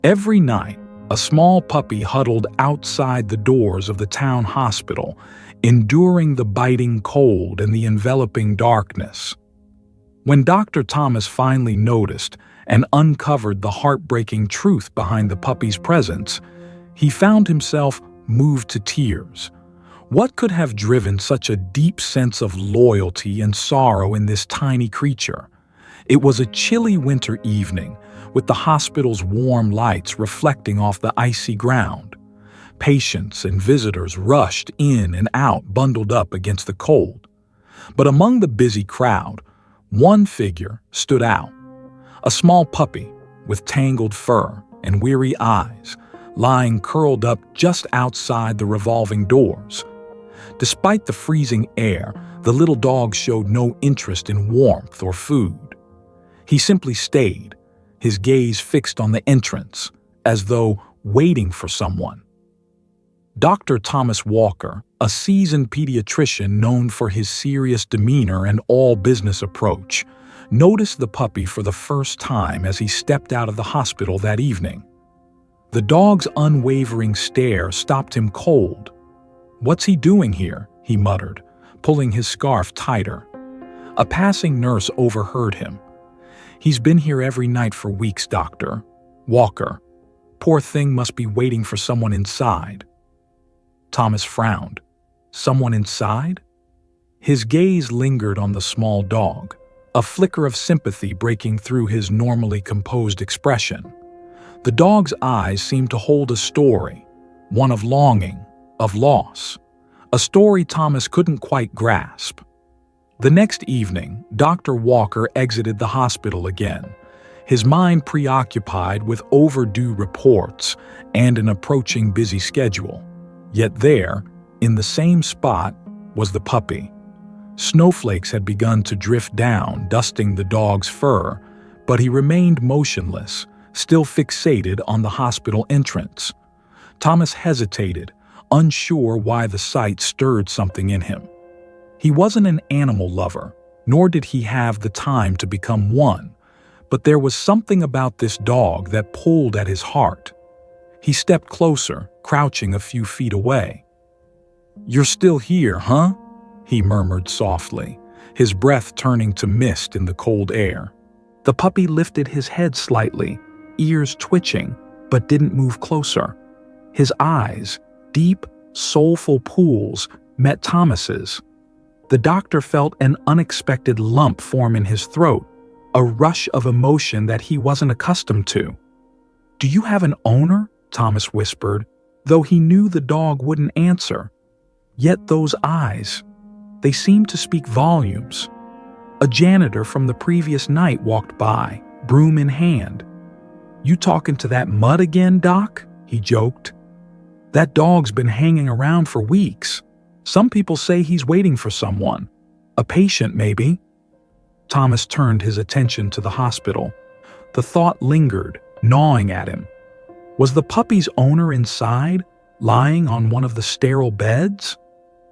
Every night, a small puppy huddled outside the doors of the town hospital, enduring the biting cold and the enveloping darkness. When Dr. Thomas finally noticed and uncovered the heartbreaking truth behind the puppy's presence, he found himself moved to tears. What could have driven such a deep sense of loyalty and sorrow in this tiny creature? It was a chilly winter evening, with the hospital's warm lights reflecting off the icy ground. Patients and visitors rushed in and out, bundled up against the cold. But among the busy crowd, one figure stood out. A small puppy with tangled fur and weary eyes, lying curled up just outside the revolving doors. Despite the freezing air, the little dog showed no interest in warmth or food. He simply stayed, his gaze fixed on the entrance, as though waiting for someone. Dr. Thomas Walker, a seasoned pediatrician known for his serious demeanor and all-business approach, noticed the puppy for the first time as he stepped out of the hospital that evening. The dog's unwavering stare stopped him cold. "What's he doing here?" he muttered, pulling his scarf tighter. A passing nurse overheard him. "He's been here every night for weeks, Dr. Walker. Poor thing must be waiting for someone inside." Thomas frowned. Someone inside? His gaze lingered on the small dog, a flicker of sympathy breaking through his normally composed expression. The dog's eyes seemed to hold a story, one of longing, of loss, a story Thomas couldn't quite grasp. The next evening, Dr. Walker exited the hospital again, his mind preoccupied with overdue reports and an approaching busy schedule. Yet there, in the same spot, was the puppy. Snowflakes had begun to drift down, dusting the dog's fur, but he remained motionless, still fixated on the hospital entrance. Thomas hesitated, unsure why the sight stirred something in him. He wasn't an animal lover, nor did he have the time to become one, but there was something about this dog that pulled at his heart. He stepped closer, crouching a few feet away. "You're still here, huh?" he murmured softly, his breath turning to mist in the cold air. The puppy lifted his head slightly, ears twitching, but didn't move closer. His eyes, deep, soulful pools, met Thomas's. The doctor felt an unexpected lump form in his throat, a rush of emotion that he wasn't accustomed to. "Do you have an owner?" Thomas whispered, though he knew the dog wouldn't answer. Yet those eyes, they seemed to speak volumes. A janitor from the previous night walked by, broom in hand. "You talking to that mud again, Doc?" he joked. "That dog's been hanging around for weeks. Some people say he's waiting for someone. A patient, maybe." Thomas turned his attention to the hospital. The thought lingered, gnawing at him. Was the puppy's owner inside, lying on one of the sterile beds?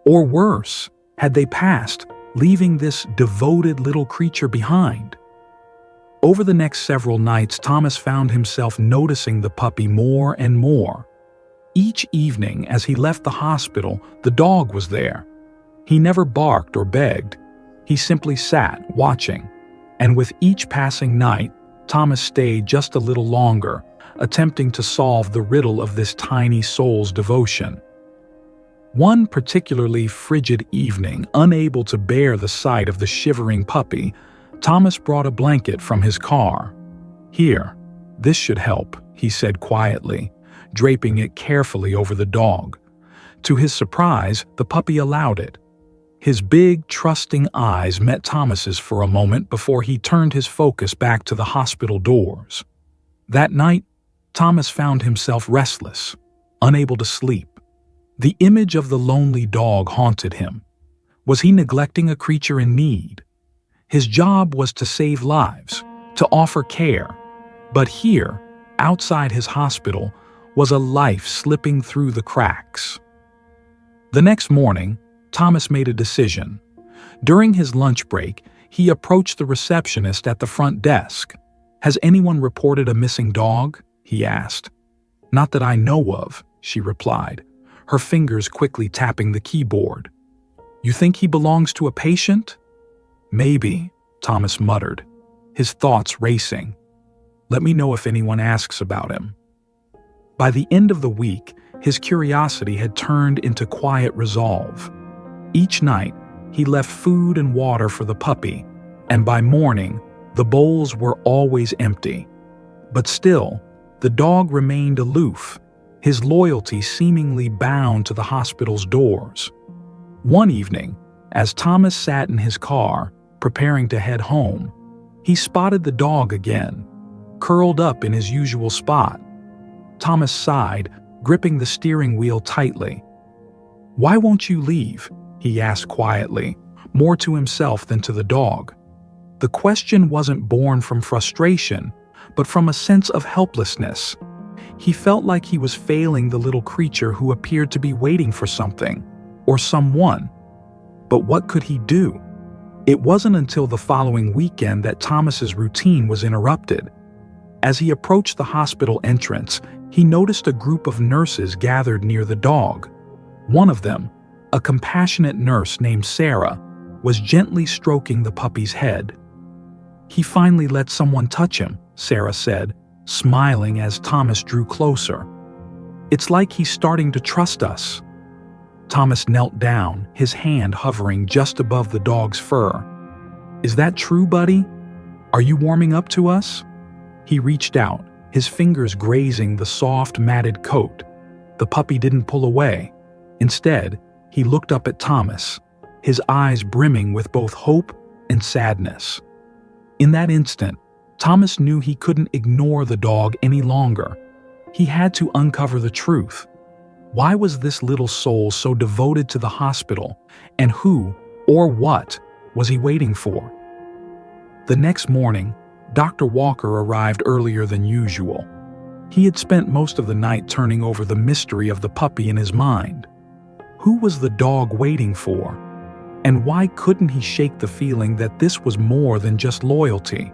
Or worse, had they passed, leaving this devoted little creature behind? Over the next several nights, Thomas found himself noticing the puppy more and more. Each evening, as he left the hospital, the dog was there. He never barked or begged. He simply sat, watching. And with each passing night, Thomas stayed just a little longer, attempting to solve the riddle of this tiny soul's devotion. One particularly frigid evening, unable to bear the sight of the shivering puppy, Thomas brought a blanket from his car. "Here, this should help," he said quietly, draping it carefully over the dog. To his surprise, the puppy allowed it. His big, trusting eyes met Thomas's for a moment before he turned his focus back to the hospital doors. That night, Thomas found himself restless, unable to sleep. The image of the lonely dog haunted him. Was he neglecting a creature in need? His job was to save lives, to offer care. But here, outside his hospital, was a life slipping through the cracks. The next morning, Thomas made a decision. During his lunch break, he approached the receptionist at the front desk. "Has anyone reported a missing dog?" he asked. "Not that I know of," she replied, her fingers quickly tapping the keyboard. "You think he belongs to a patient?" "Maybe," Thomas muttered, his thoughts racing. "Let me know if anyone asks about him." By the end of the week, his curiosity had turned into quiet resolve. Each night, he left food and water for the puppy, and by morning, the bowls were always empty. But still, the dog remained aloof, his loyalty seemingly bound to the hospital's doors. One evening, as Thomas sat in his car, preparing to head home, he spotted the dog again, curled up in his usual spot. Thomas sighed, gripping the steering wheel tightly. "Why won't you leave?" he asked quietly, more to himself than to the dog. The question wasn't born from frustration, but from a sense of helplessness. He felt like he was failing the little creature who appeared to be waiting for something, or someone. But what could he do? It wasn't until the following weekend that Thomas's routine was interrupted. As he approached the hospital entrance, he noticed a group of nurses gathered near the dog. One of them, a compassionate nurse named Sarah, was gently stroking the puppy's head. "He finally let someone touch him," Sarah said, smiling as Thomas drew closer. "It's like he's starting to trust us." Thomas knelt down, his hand hovering just above the dog's fur. "Is that true, buddy? Are you warming up to us?" He reached out, his fingers grazing the soft, matted coat. The puppy didn't pull away. Instead, he looked up at Thomas, his eyes brimming with both hope and sadness. In that instant, Thomas knew he couldn't ignore the dog any longer. He had to uncover the truth. Why was this little soul so devoted to the hospital, and who, or what, was he waiting for? The next morning, Dr. Walker arrived earlier than usual. He had spent most of the night turning over the mystery of the puppy in his mind. Who was the dog waiting for? And why couldn't he shake the feeling that this was more than just loyalty?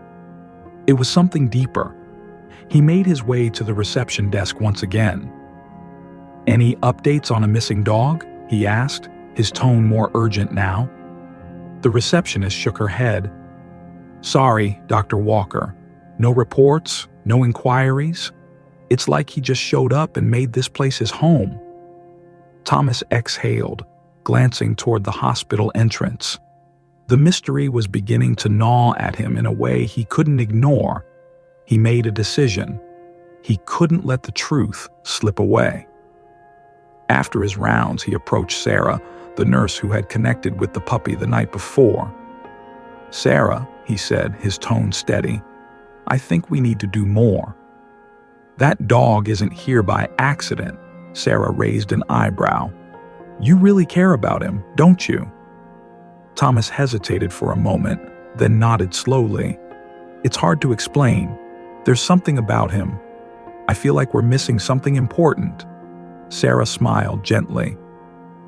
It was something deeper. He made his way to the reception desk once again. "Any updates on a missing dog?" he asked, his tone more urgent now. The receptionist shook her head. "Sorry, Dr. Walker. No reports, no inquiries. It's like he just showed up and made this place his home." Thomas exhaled, glancing toward the hospital entrance. The mystery was beginning to gnaw at him in a way he couldn't ignore. He made a decision. He couldn't let the truth slip away. After his rounds, he approached Sarah, the nurse who had connected with the puppy the night before. "Sarah," he said, his tone steady, "I think we need to do more." "That dog isn't here by accident," Sarah raised an eyebrow. "You really care about him, don't you?" Thomas hesitated for a moment, then nodded slowly. "It's hard to explain. There's something about him. I feel like we're missing something important." Sarah smiled gently.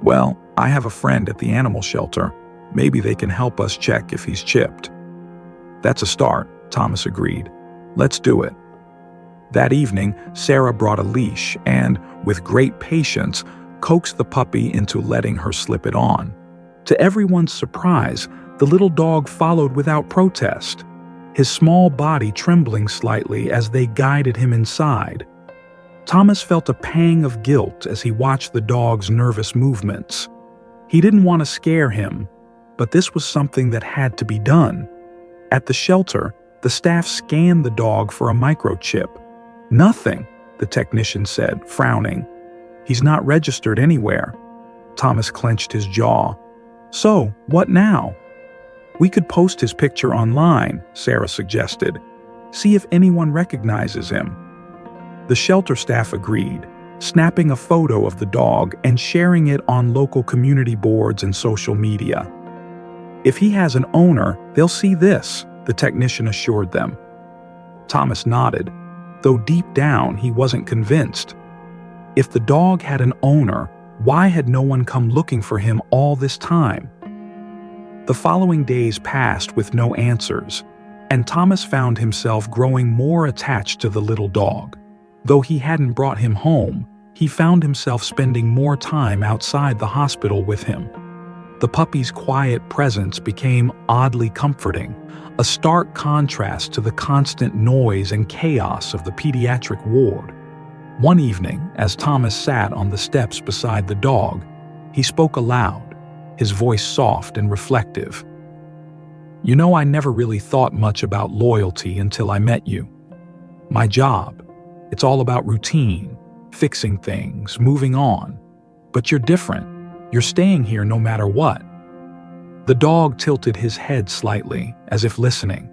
"Well, I have a friend at the animal shelter. Maybe they can help us check if he's chipped." "That's a start," Thomas agreed. "Let's do it." That evening, Sarah brought a leash and, with great patience, coaxed the puppy into letting her slip it on. To everyone's surprise, the little dog followed without protest, his small body trembling slightly as they guided him inside. Thomas felt a pang of guilt as he watched the dog's nervous movements. He didn't want to scare him, but this was something that had to be done. At the shelter, the staff scanned the dog for a microchip. "Nothing," the technician said, frowning. "He's not registered anywhere." Thomas clenched his jaw. "So, what now?" "We could post his picture online," Sarah suggested. "See if anyone recognizes him." The shelter staff agreed, snapping a photo of the dog and sharing it on local community boards and social media. "If he has an owner, they'll see this," the technician assured them. Thomas nodded, though deep down he wasn't convinced. If the dog had an owner, why had no one come looking for him all this time? The following days passed with no answers, and Thomas found himself growing more attached to the little dog. Though he hadn't brought him home, he found himself spending more time outside the hospital with him. The puppy's quiet presence became oddly comforting, a stark contrast to the constant noise and chaos of the pediatric ward. One evening, as Thomas sat on the steps beside the dog, he spoke aloud, his voice soft and reflective. "You know, I never really thought much about loyalty until I met you. My job, it's all about routine, fixing things, moving on. But you're different. You're staying here no matter what." The dog tilted his head slightly, as if listening.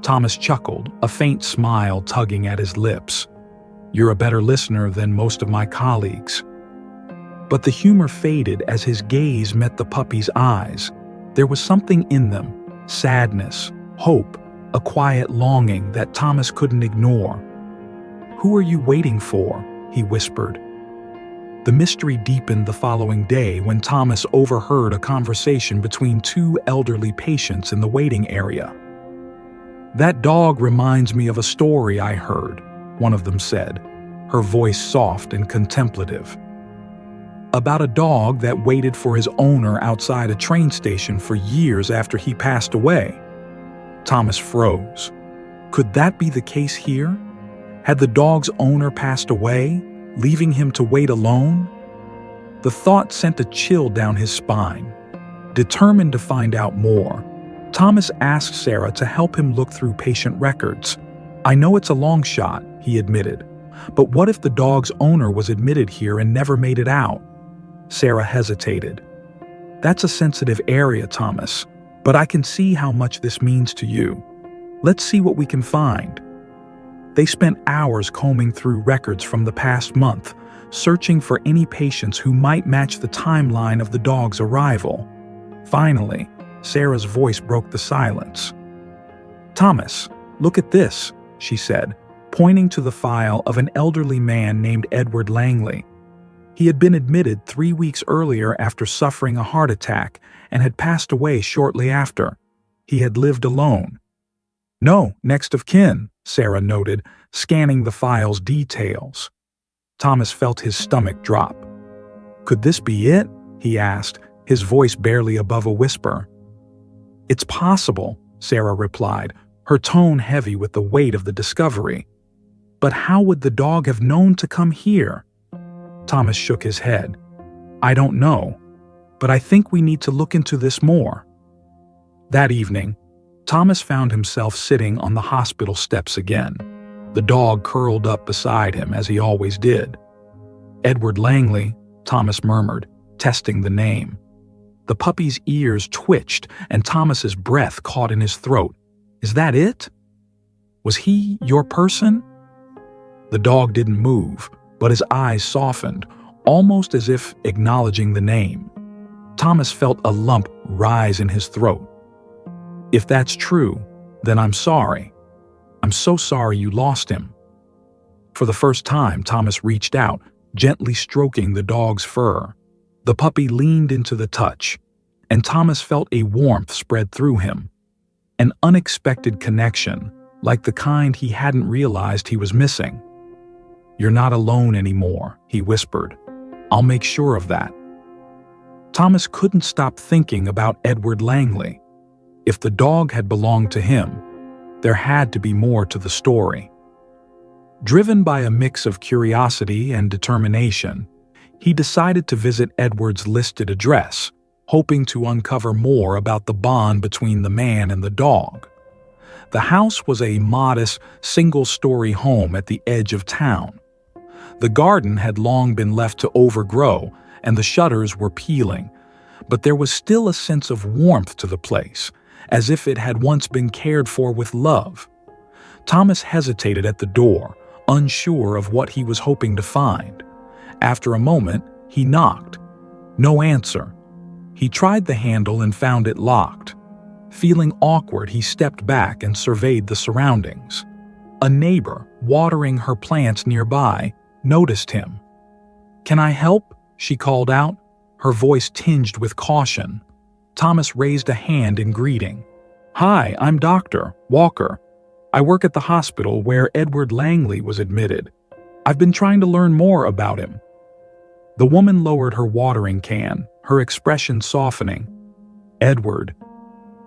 Thomas chuckled, a faint smile tugging at his lips. "You're a better listener than most of my colleagues." But the humor faded as his gaze met the puppy's eyes. There was something in them, sadness, hope, a quiet longing that Thomas couldn't ignore. "Who are you waiting for?" he whispered. The mystery deepened the following day when Thomas overheard a conversation between two elderly patients in the waiting area. "That dog reminds me of a story I heard," one of them said, her voice soft and contemplative. "About a dog that waited for his owner outside a train station for years after he passed away." Thomas froze. Could that be the case here? Had the dog's owner passed away, leaving him to wait alone? The thought sent a chill down his spine. Determined to find out more, Thomas asked Sarah to help him look through patient records. "I know it's a long shot," he admitted, "but what if the dog's owner was admitted here and never made it out?" Sarah hesitated. "That's a sensitive area, Thomas, but I can see how much this means to you. Let's see what we can find." They spent hours combing through records from the past month, searching for any patients who might match the timeline of the dog's arrival. Finally, Sarah's voice broke the silence. "Thomas, look at this," she said, pointing to the file of an elderly man named Edward Langley. He had been admitted 3 weeks earlier after suffering a heart attack and had passed away shortly after. He had lived alone. "No next of kin," Sarah noted, scanning the file's details. Thomas felt his stomach drop. "Could this be it?" he asked, his voice barely above a whisper. "It's possible," Sarah replied, her tone heavy with the weight of the discovery. "But how would the dog have known to come here?" Thomas shook his head. "I don't know, but I think we need to look into this more." That evening, Thomas found himself sitting on the hospital steps again, the dog curled up beside him as he always did. "Edward Langley," Thomas murmured, testing the name. The puppy's ears twitched and Thomas's breath caught in his throat. "Is that it? Was he your person?" The dog didn't move, but his eyes softened, almost as if acknowledging the name. Thomas felt a lump rise in his throat. "If that's true, then I'm sorry. I'm so sorry you lost him." For the first time, Thomas reached out, gently stroking the dog's fur. The puppy leaned into the touch, and Thomas felt a warmth spread through him. An unexpected connection, like the kind he hadn't realized he was missing. "You're not alone anymore," he whispered. "I'll make sure of that." Thomas couldn't stop thinking about Edward Langley. If the dog had belonged to him, there had to be more to the story. Driven by a mix of curiosity and determination, he decided to visit Edward's listed address, hoping to uncover more about the bond between the man and the dog. The house was a modest, single-story home at the edge of town. The garden had long been left to overgrow, and the shutters were peeling, but there was still a sense of warmth to the place, as if it had once been cared for with love. Thomas hesitated at the door, unsure of what he was hoping to find. After a moment, he knocked. No answer. He tried the handle and found it locked. Feeling awkward, he stepped back and surveyed the surroundings. A neighbor, watering her plants nearby, noticed him. "Can I help?" she called out, her voice tinged with caution. Thomas raised a hand in greeting. "Hi, I'm Dr. Walker. I work at the hospital where Edward Langley was admitted. I've been trying to learn more about him." The woman lowered her watering can, her expression softening. "Edward.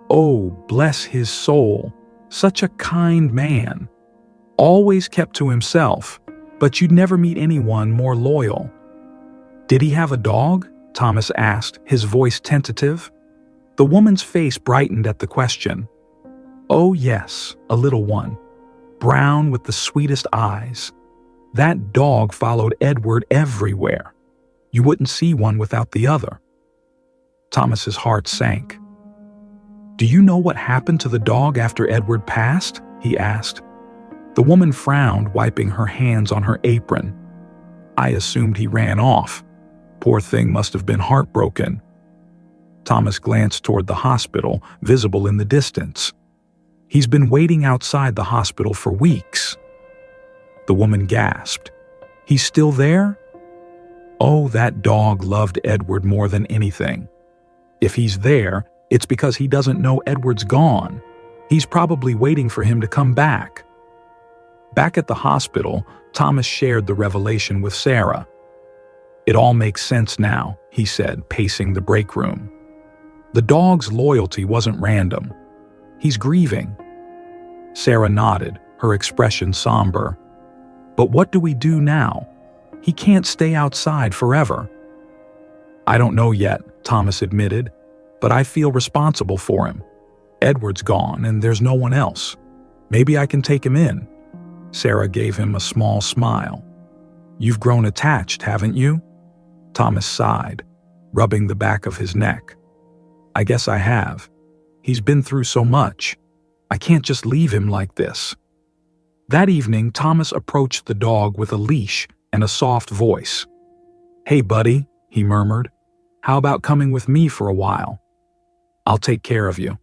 Oh, bless his soul. Such a kind man. Always kept to himself, but you'd never meet anyone more loyal." "Did he have a dog?" Thomas asked, his voice tentative. The woman's face brightened at the question. "Oh yes, a little one. Brown with the sweetest eyes. That dog followed Edward everywhere. You wouldn't see one without the other." Thomas's heart sank. "Do you know what happened to the dog after Edward passed?" he asked. The woman frowned, wiping her hands on her apron. "I assumed he ran off. Poor thing must have been heartbroken." Thomas glanced toward the hospital, visible in the distance. "He's been waiting outside the hospital for weeks." The woman gasped. "He's still there?" "Oh, that dog loved Edward more than anything. If he's there, it's because he doesn't know Edward's gone. He's probably waiting for him to come back." Back at the hospital, Thomas shared the revelation with Sarah. "It all makes sense now," he said, pacing the break room. "The dog's loyalty wasn't random. He's grieving." Sarah nodded, her expression somber. "But what do we do now? He can't stay outside forever." "I don't know yet," Thomas admitted, "but I feel responsible for him. Edward's gone and there's no one else. Maybe I can take him in." Sarah gave him a small smile. "You've grown attached, haven't you?" Thomas sighed, rubbing the back of his neck. "I guess I have. He's been through so much. I can't just leave him like this." That evening, Thomas approached the dog with a leash and a soft voice. "Hey, buddy," he murmured. "How about coming with me for a while? I'll take care of you."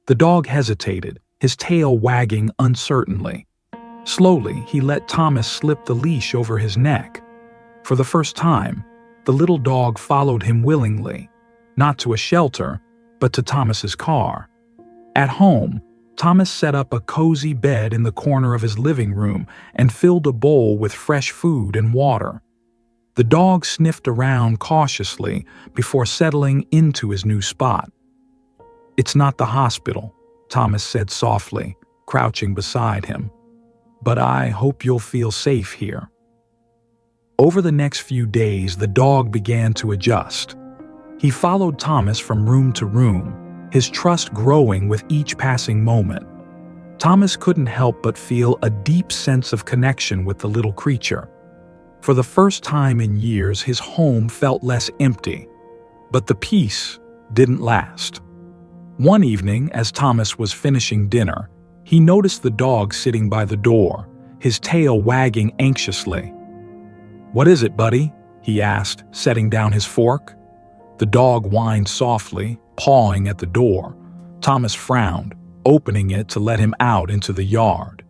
The dog hesitated, his tail wagging uncertainly. Slowly, he let Thomas slip the leash over his neck. For the first time, the little dog followed him willingly, not to a shelter, but to Thomas's car. At home, Thomas set up a cozy bed in the corner of his living room and filled a bowl with fresh food and water. The dog sniffed around cautiously before settling into his new spot. "It's not the hospital," Thomas said softly, crouching beside him. "But I hope you'll feel safe here." Over the next few days, the dog began to adjust. He followed Thomas from room to room, his trust growing with each passing moment. Thomas couldn't help but feel a deep sense of connection with the little creature. For the first time in years, his home felt less empty. But the peace didn't last. One evening, as Thomas was finishing dinner, he noticed the dog sitting by the door, his tail wagging anxiously. "What is it, buddy?" he asked, setting down his fork. The dog whined softly, pawing at the door. Thomas frowned, opening it to let him out into the yard.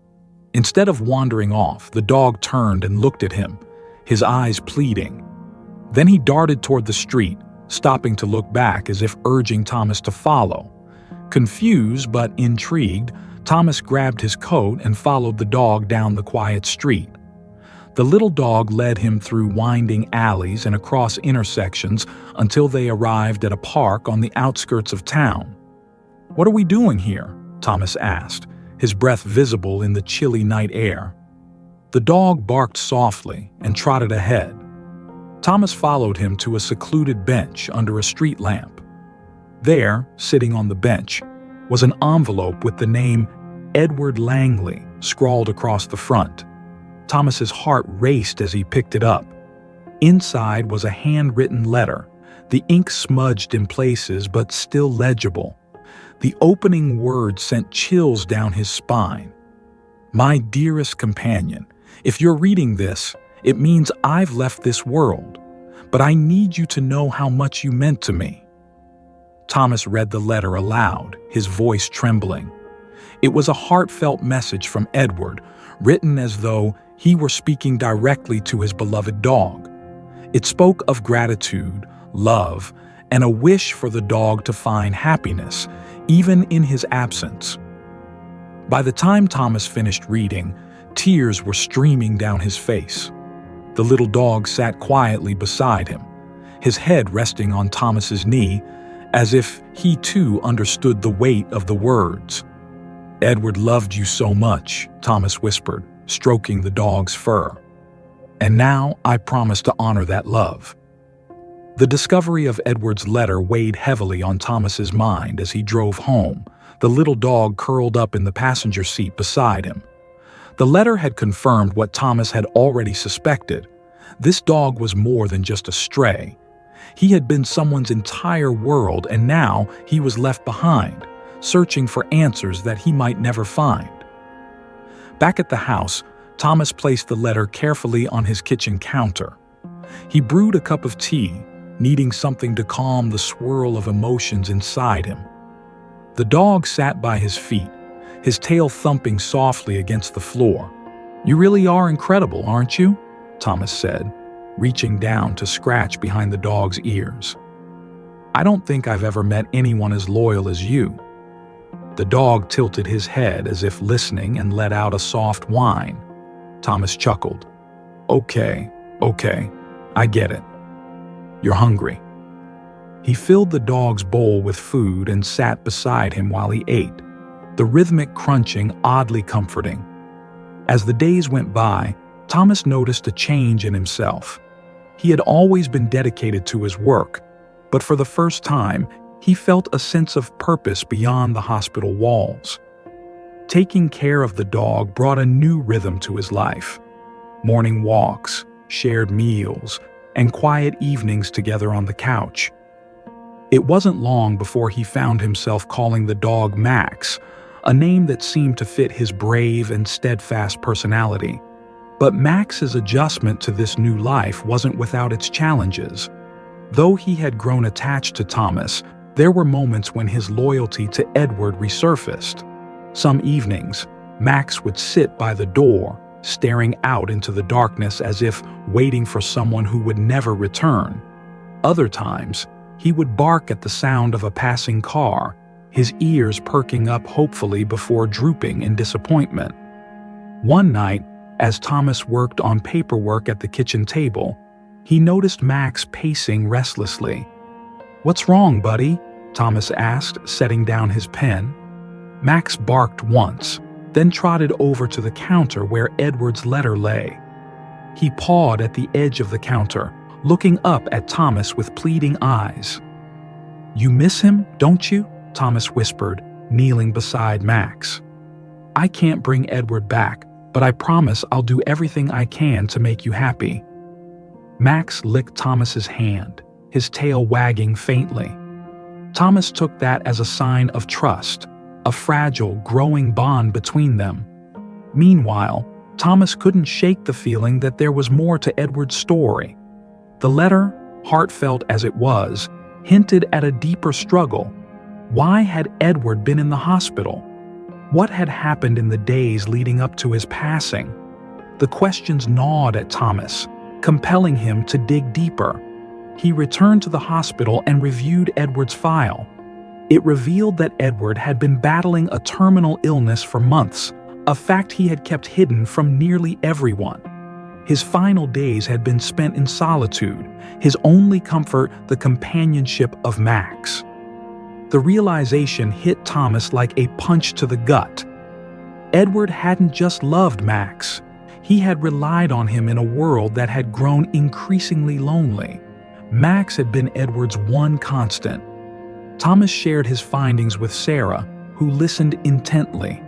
Instead of wandering off, the dog turned and looked at him, his eyes pleading. Then he darted toward the street, stopping to look back as if urging Thomas to follow. Confused but intrigued, Thomas grabbed his coat and followed the dog down the quiet street. The little dog led him through winding alleys and across intersections until they arrived at a park on the outskirts of town. "What are we doing here?" Thomas asked, his breath visible in the chilly night air. The dog barked softly and trotted ahead. Thomas followed him to a secluded bench under a street lamp. There, sitting on the bench, was an envelope with the name Edward Langley scrawled across the front. Thomas's heart raced as he picked it up. Inside was a handwritten letter, the ink smudged in places but still legible. The opening words sent chills down his spine. "My dearest companion, if you're reading this, it means I've left this world, but I need you to know how much you meant to me." Thomas read the letter aloud, his voice trembling. It was a heartfelt message from Edward, written as though he were speaking directly to his beloved dog. It spoke of gratitude, love, and a wish for the dog to find happiness, even in his absence. By the time Thomas finished reading, Tears were streaming down his face. The little dog sat quietly beside him, his head resting on Thomas's knee, as if he too understood the weight of the words. "Edward loved you so much," Thomas whispered, stroking the dog's fur. "And now I promise to honor that love." The discovery of Edward's letter weighed heavily on Thomas's mind as he drove home, the little dog curled up in the passenger seat beside him. The letter had confirmed what Thomas had already suspected. This dog was more than just a stray. He had been someone's entire world, and now he was left behind, searching for answers that he might never find. Back at the house, Thomas placed the letter carefully on his kitchen counter. He brewed a cup of tea, needing something to calm the swirl of emotions inside him. The dog sat by his feet, his tail thumping softly against the floor. "You really are incredible, aren't you?" Thomas said, reaching down to scratch behind the dog's ears. "I don't think I've ever met anyone as loyal as you." The dog tilted his head as if listening and let out a soft whine. Thomas chuckled. Okay, I get it. You're hungry." He filled the dog's bowl with food and sat beside him while he ate, the rhythmic crunching oddly comforting. As the days went by, Thomas noticed a change in himself. He had always been dedicated to his work, but for the first time, he felt a sense of purpose beyond the hospital walls. Taking care of the dog brought a new rhythm to his life. Morning walks, shared meals, and quiet evenings together on the couch. It wasn't long before he found himself calling the dog Max, a name that seemed to fit his brave and steadfast personality. But Max's adjustment to this new life wasn't without its challenges. Though he had grown attached to Thomas, there were moments when his loyalty to Edward resurfaced. Some evenings, Max would sit by the door, staring out into the darkness as if waiting for someone who would never return. Other times, he would bark at the sound of a passing car, his ears perking up hopefully before drooping in disappointment. One night, as Thomas worked on paperwork at the kitchen table, he noticed Max pacing restlessly. "What's wrong, buddy?" Thomas asked, setting down his pen. Max barked once, then trotted over to the counter where Edward's letter lay. He pawed at the edge of the counter, looking up at Thomas with pleading eyes. "You miss him, don't you?" Thomas whispered, kneeling beside Max. "I can't bring Edward back, but I promise I'll do everything I can to make you happy." Max licked Thomas's hand, his tail wagging faintly. Thomas took that as a sign of trust, a fragile, growing bond between them. Meanwhile, Thomas couldn't shake the feeling that there was more to Edward's story. The letter, heartfelt as it was, hinted at a deeper struggle. Why had Edward been in the hospital? What had happened in the days leading up to his passing? The questions gnawed at Thomas, compelling him to dig deeper. He returned to the hospital and reviewed Edward's file. It revealed that Edward had been battling a terminal illness for months, a fact he had kept hidden from nearly everyone. His final days had been spent in solitude, his only comfort the companionship of Max. The realization hit Thomas like a punch to the gut. Edward hadn't just loved Max. He had relied on him in a world that had grown increasingly lonely. Max had been Edward's one constant. Thomas shared his findings with Sarah, who listened intently.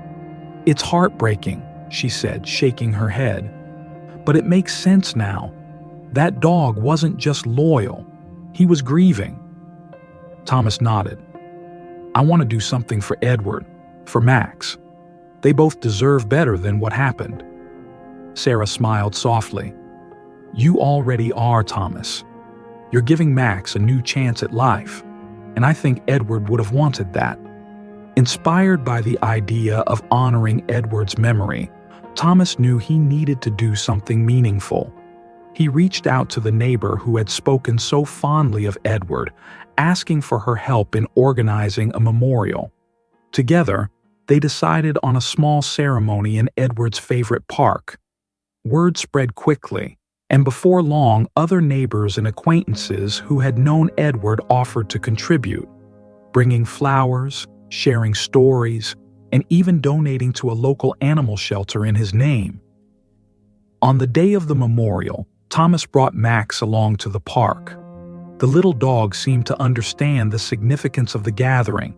"It's heartbreaking," she said, shaking her head. "But it makes sense now. That dog wasn't just loyal. He was grieving." Thomas nodded. "I want to do something for Edward, for Max. They both deserve better than what happened." Sarah smiled softly. "You already are, Thomas. You're giving Max a new chance at life, and I think Edward would have wanted that." Inspired by the idea of honoring Edward's memory, Thomas knew he needed to do something meaningful. He reached out to the neighbor who had spoken so fondly of Edward, asking for her help in organizing a memorial. Together, they decided on a small ceremony in Edward's favorite park. Word spread quickly, and before long, other neighbors and acquaintances who had known Edward offered to contribute, bringing flowers, sharing stories, and even donating to a local animal shelter in his name. On the day of the memorial, Thomas brought Max along to the park. The little dog seemed to understand the significance of the gathering,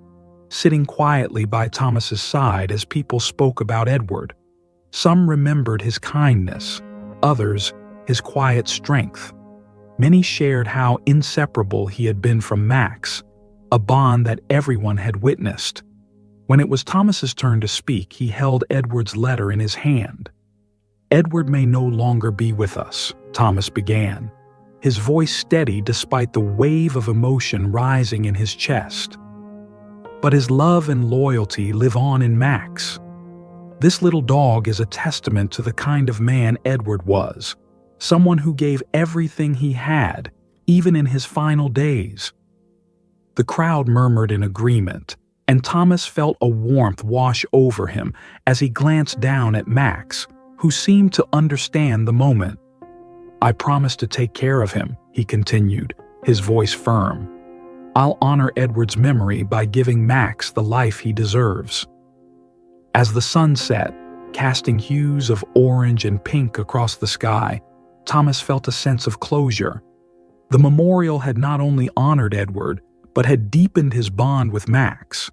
sitting quietly by Thomas's side as people spoke about Edward. Some remembered his kindness, others his quiet strength. Many shared how inseparable he had been from Max, a bond that everyone had witnessed. When it was Thomas's turn to speak, he held Edward's letter in his hand. "Edward may no longer be with us," Thomas began, his voice steady despite the wave of emotion rising in his chest. "But his love and loyalty live on in Max. This little dog is a testament to the kind of man Edward was, someone who gave everything he had, even in his final days." The crowd murmured in agreement, and Thomas felt a warmth wash over him as he glanced down at Max, who seemed to understand the moment. "I promise to take care of him," he continued, his voice firm. "I'll honor Edward's memory by giving Max the life he deserves." As the sun set, casting hues of orange and pink across the sky, Thomas felt a sense of closure. The memorial had not only honored Edward, but had deepened his bond with Max.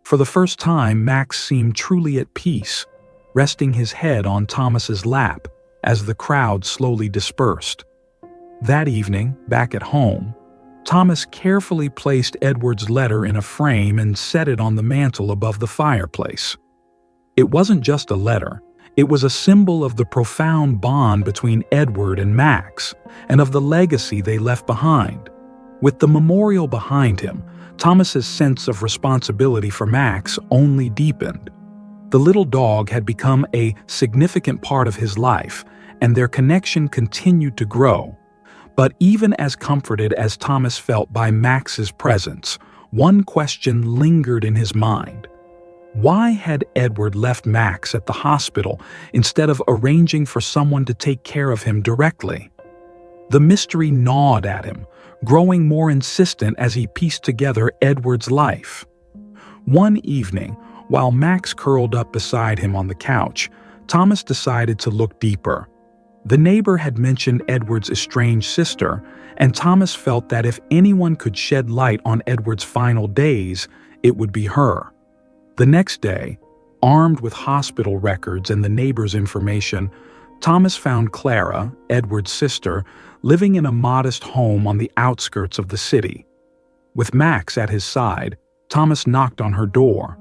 For the first time, Max seemed truly at peace, resting his head on Thomas's lap as the crowd slowly dispersed. That evening, back at home, Thomas carefully placed Edward's letter in a frame and set it on the mantel above the fireplace. It wasn't just a letter, it was a symbol of the profound bond between Edward and Max, and of the legacy they left behind. With the memorial behind him, Thomas's sense of responsibility for Max only deepened. The little dog had become a significant part of his life, and their connection continued to grow. But even as comforted as Thomas felt by Max's presence, one question lingered in his mind. Why had Edward left Max at the hospital instead of arranging for someone to take care of him directly? The mystery gnawed at him, growing more insistent as he pieced together Edward's life. One evening, while Max curled up beside him on the couch, Thomas decided to look deeper. The neighbor had mentioned Edward's estranged sister, and Thomas felt that if anyone could shed light on Edward's final days, it would be her. The next day, armed with hospital records and the neighbor's information, Thomas found Clara, Edward's sister, living in a modest home on the outskirts of the city. With Max at his side, Thomas knocked on her door.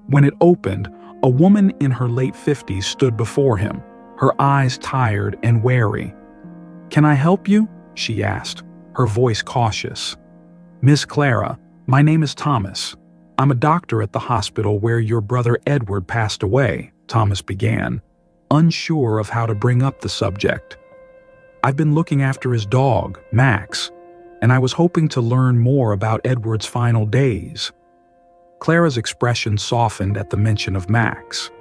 When it opened, a woman in her late 50s stood before him, her eyes tired and wary. "Can I help you?" she asked, her voice cautious. "Miss Clara, my name is Thomas. I'm a doctor at the hospital where your brother Edward passed away," Thomas began, unsure of how to bring up the subject. "I've been looking after his dog, Max, and I was hoping to learn more about Edward's final days." Clara's expression softened at the mention of Max.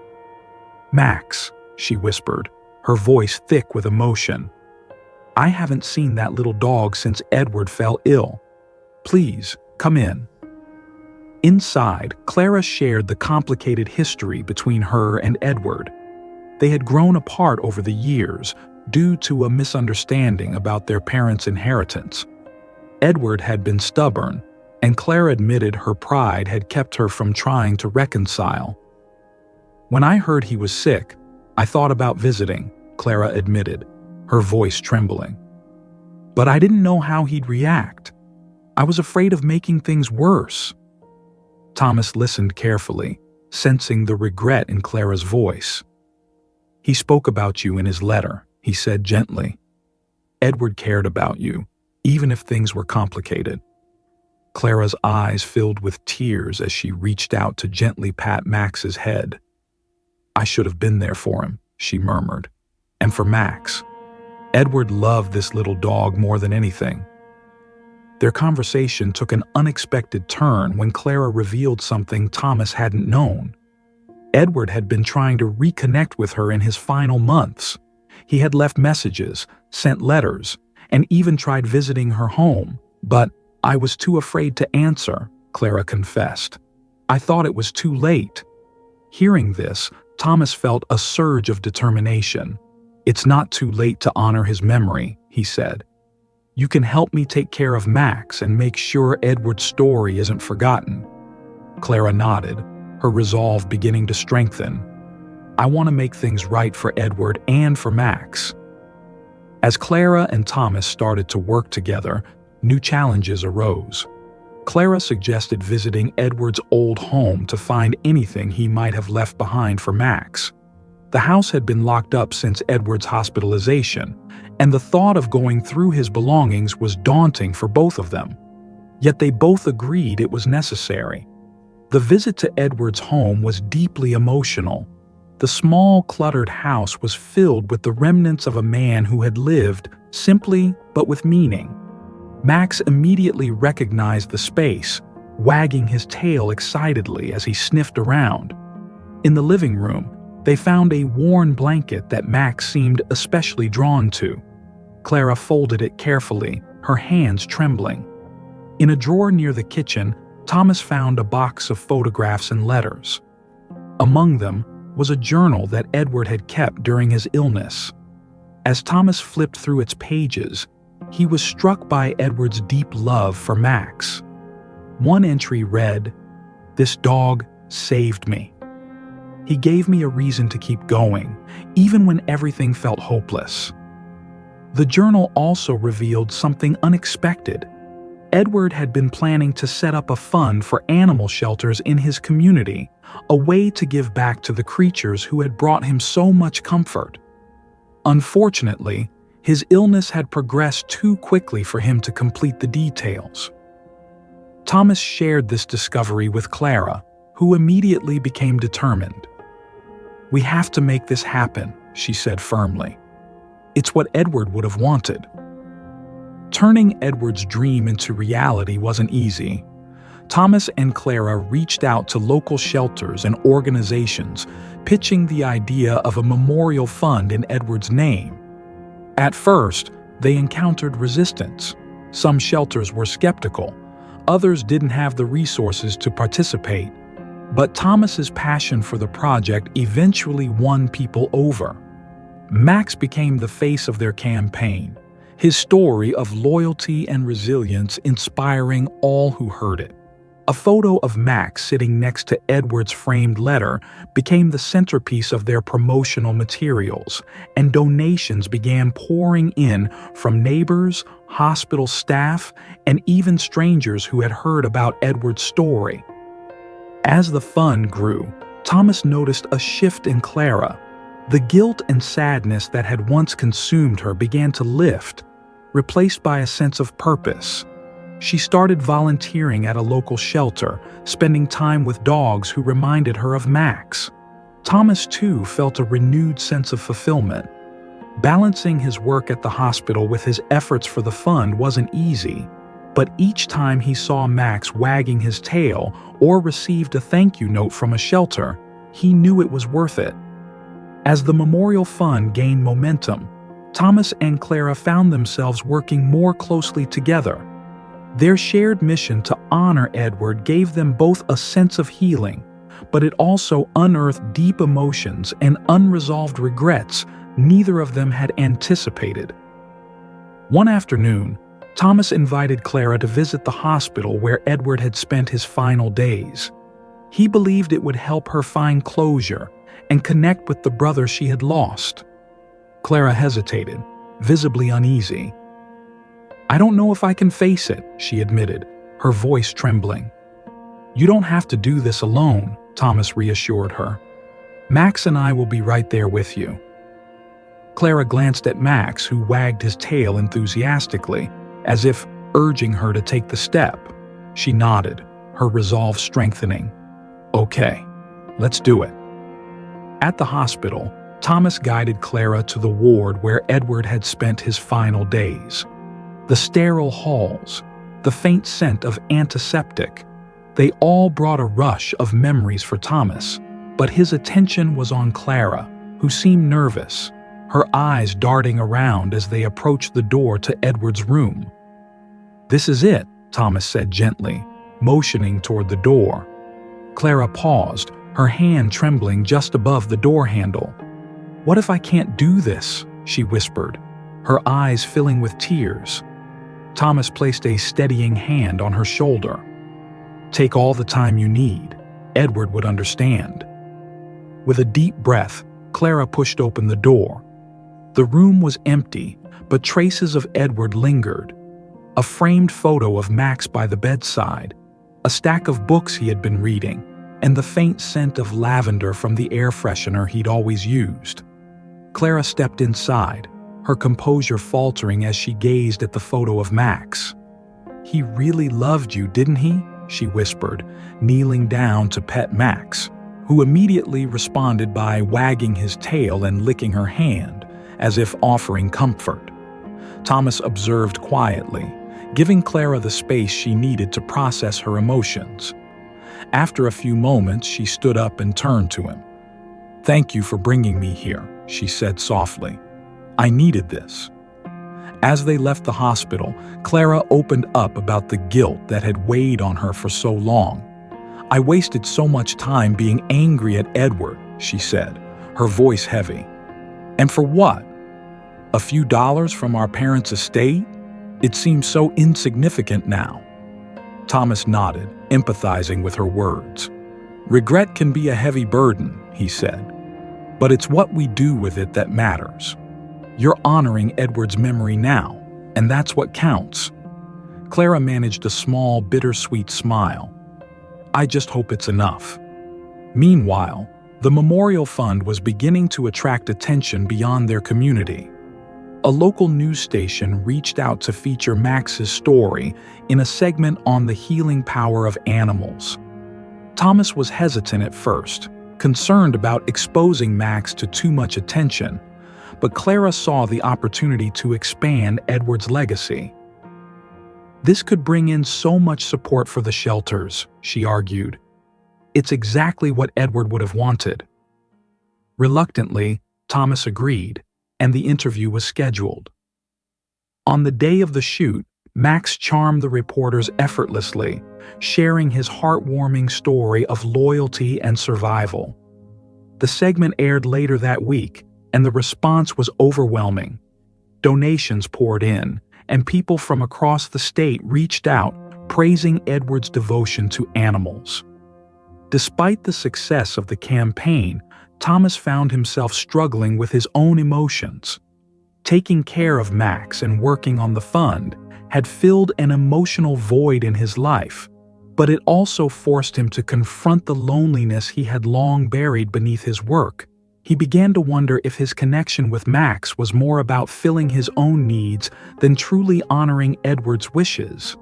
"Max," she whispered, her voice thick with emotion. "I haven't seen that little dog since Edward fell ill. Please, come in." Inside, Clara shared the complicated history between her and Edward. They had grown apart over the years due to a misunderstanding about their parents' inheritance. Edward had been stubborn, and Clara admitted her pride had kept her from trying to reconcile. "When I heard he was sick, I thought about visiting," Clara admitted, her voice trembling. "But I didn't know how he'd react. I was afraid of making things worse." Thomas listened carefully, sensing the regret in Clara's voice. "He spoke about you in his letter," he said gently. "Edward cared about you, even if things were complicated." Clara's eyes filled with tears as she reached out to gently pat Max's head. "I should have been there for him," she murmured. "And for Max. Edward loved this little dog more than anything." Their conversation took an unexpected turn when Clara revealed something Thomas hadn't known. Edward had been trying to reconnect with her in his final months. He had left messages, sent letters, and even tried visiting her home, but I was too afraid to answer, Clara confessed. I thought it was too late. Hearing this, Thomas felt a surge of determination. It's not too late to honor his memory, he said. You can help me take care of Max and make sure Edward's story isn't forgotten. Clara nodded, her resolve beginning to strengthen. I want to make things right for Edward and for Max. As Clara and Thomas started to work together, new challenges arose. Clara suggested visiting Edward's old home to find anything he might have left behind for Max. The house had been locked up since Edward's hospitalization, and the thought of going through his belongings was daunting for both of them. Yet they both agreed it was necessary. The visit to Edward's home was deeply emotional. The small, cluttered house was filled with the remnants of a man who had lived simply but with meaning. Max immediately recognized the space, wagging his tail excitedly as he sniffed around. In the living room, they found a worn blanket that Max seemed especially drawn to. Clara folded it carefully, her hands trembling. In a drawer near the kitchen, Thomas found a box of photographs and letters. Among them was a journal that Edward had kept during his illness. As Thomas flipped through its pages, he was struck by Edward's deep love for Max. One entry read, "This dog saved me. He gave me a reason to keep going, even when everything felt hopeless." The journal also revealed something unexpected. Edward had been planning to set up a fund for animal shelters in his community, a way to give back to the creatures who had brought him so much comfort. Unfortunately, his illness had progressed too quickly for him to complete the details. Thomas shared this discovery with Clara, who immediately became determined. "We have to make this happen," she said firmly. "It's what Edward would have wanted." Turning Edward's dream into reality wasn't easy. Thomas and Clara reached out to local shelters and organizations, pitching the idea of a memorial fund in Edward's name. At first, they encountered resistance. Some shelters were skeptical. Others didn't have the resources to participate. But Thomas's passion for the project eventually won people over. Max became the face of their campaign, his story of loyalty and resilience inspiring all who heard it. A photo of Max sitting next to Edward's framed letter became the centerpiece of their promotional materials, and donations began pouring in from neighbors, hospital staff, and even strangers who had heard about Edward's story. As the fund grew, Thomas noticed a shift in Clara. The guilt and sadness that had once consumed her began to lift, replaced by a sense of purpose. She started volunteering at a local shelter, spending time with dogs who reminded her of Max. Thomas, too, felt a renewed sense of fulfillment. Balancing his work at the hospital with his efforts for the fund wasn't easy, but each time he saw Max wagging his tail or received a thank you note from a shelter, he knew it was worth it. As the memorial fund gained momentum, Thomas and Clara found themselves working more closely together. Their shared mission to honor Edward gave them both a sense of healing, but it also unearthed deep emotions and unresolved regrets neither of them had anticipated. One afternoon, Thomas invited Clara to visit the hospital where Edward had spent his final days. He believed it would help her find closure and connect with the brother she had lost. Clara hesitated, visibly uneasy. "I don't know if I can face it," she admitted, her voice trembling. "You don't have to do this alone," Thomas reassured her. "Max and I will be right there with you." Clara glanced at Max, who wagged his tail enthusiastically, as if urging her to take the step. She nodded, her resolve strengthening. "Okay, let's do it." At the hospital, Thomas guided Clara to the ward where Edward had spent his final days. The sterile halls, the faint scent of antiseptic, they all brought a rush of memories for Thomas. But his attention was on Clara, who seemed nervous, her eyes darting around as they approached the door to Edward's room. "This is it," Thomas said gently, motioning toward the door. Clara paused, her hand trembling just above the door handle. "What if I can't do this?" she whispered, her eyes filling with tears. Thomas placed a steadying hand on her shoulder. "Take all the time you need. Edward would understand." With a deep breath, Clara pushed open the door. The room was empty, but traces of Edward lingered. A framed photo of Max by the bedside, a stack of books he had been reading, and the faint scent of lavender from the air freshener he'd always used. Clara stepped inside, her composure faltering as she gazed at the photo of Max. "He really loved you, didn't he?" she whispered, kneeling down to pet Max, who immediately responded by wagging his tail and licking her hand, as if offering comfort. Thomas observed quietly, giving Clara the space she needed to process her emotions. After a few moments, she stood up and turned to him. "Thank you for bringing me here," she said softly. "I needed this." As they left the hospital, Clara opened up about the guilt that had weighed on her for so long. "I wasted so much time being angry at Edward," she said, her voice heavy. "And for what? A few dollars from our parents' estate? It seems so insignificant now." Thomas nodded, empathizing with her words. "Regret can be a heavy burden," he said, "but it's what we do with it that matters. You're honoring Edward's memory now, and that's what counts." Clara managed a small, bittersweet smile. "I just hope it's enough." Meanwhile, the Memorial Fund was beginning to attract attention beyond their community. A local news station reached out to feature Max's story in a segment on the healing power of animals. Thomas was hesitant at first, concerned about exposing Max to too much attention, but Clara saw the opportunity to expand Edward's legacy. "This could bring in so much support for the shelters," she argued. "It's exactly what Edward would have wanted." Reluctantly, Thomas agreed, and the interview was scheduled. On the day of the shoot, Max charmed the reporters effortlessly, sharing his heartwarming story of loyalty and survival. The segment aired later that week, and the response was overwhelming. Donations poured in, and people from across the state reached out, praising Edward's devotion to animals. Despite the success of the campaign, Thomas found himself struggling with his own emotions. Taking care of Max and working on the fund had filled an emotional void in his life, but it also forced him to confront the loneliness he had long buried beneath his work. He began to wonder if his connection with Max was more about filling his own needs than truly honoring Edward's wishes.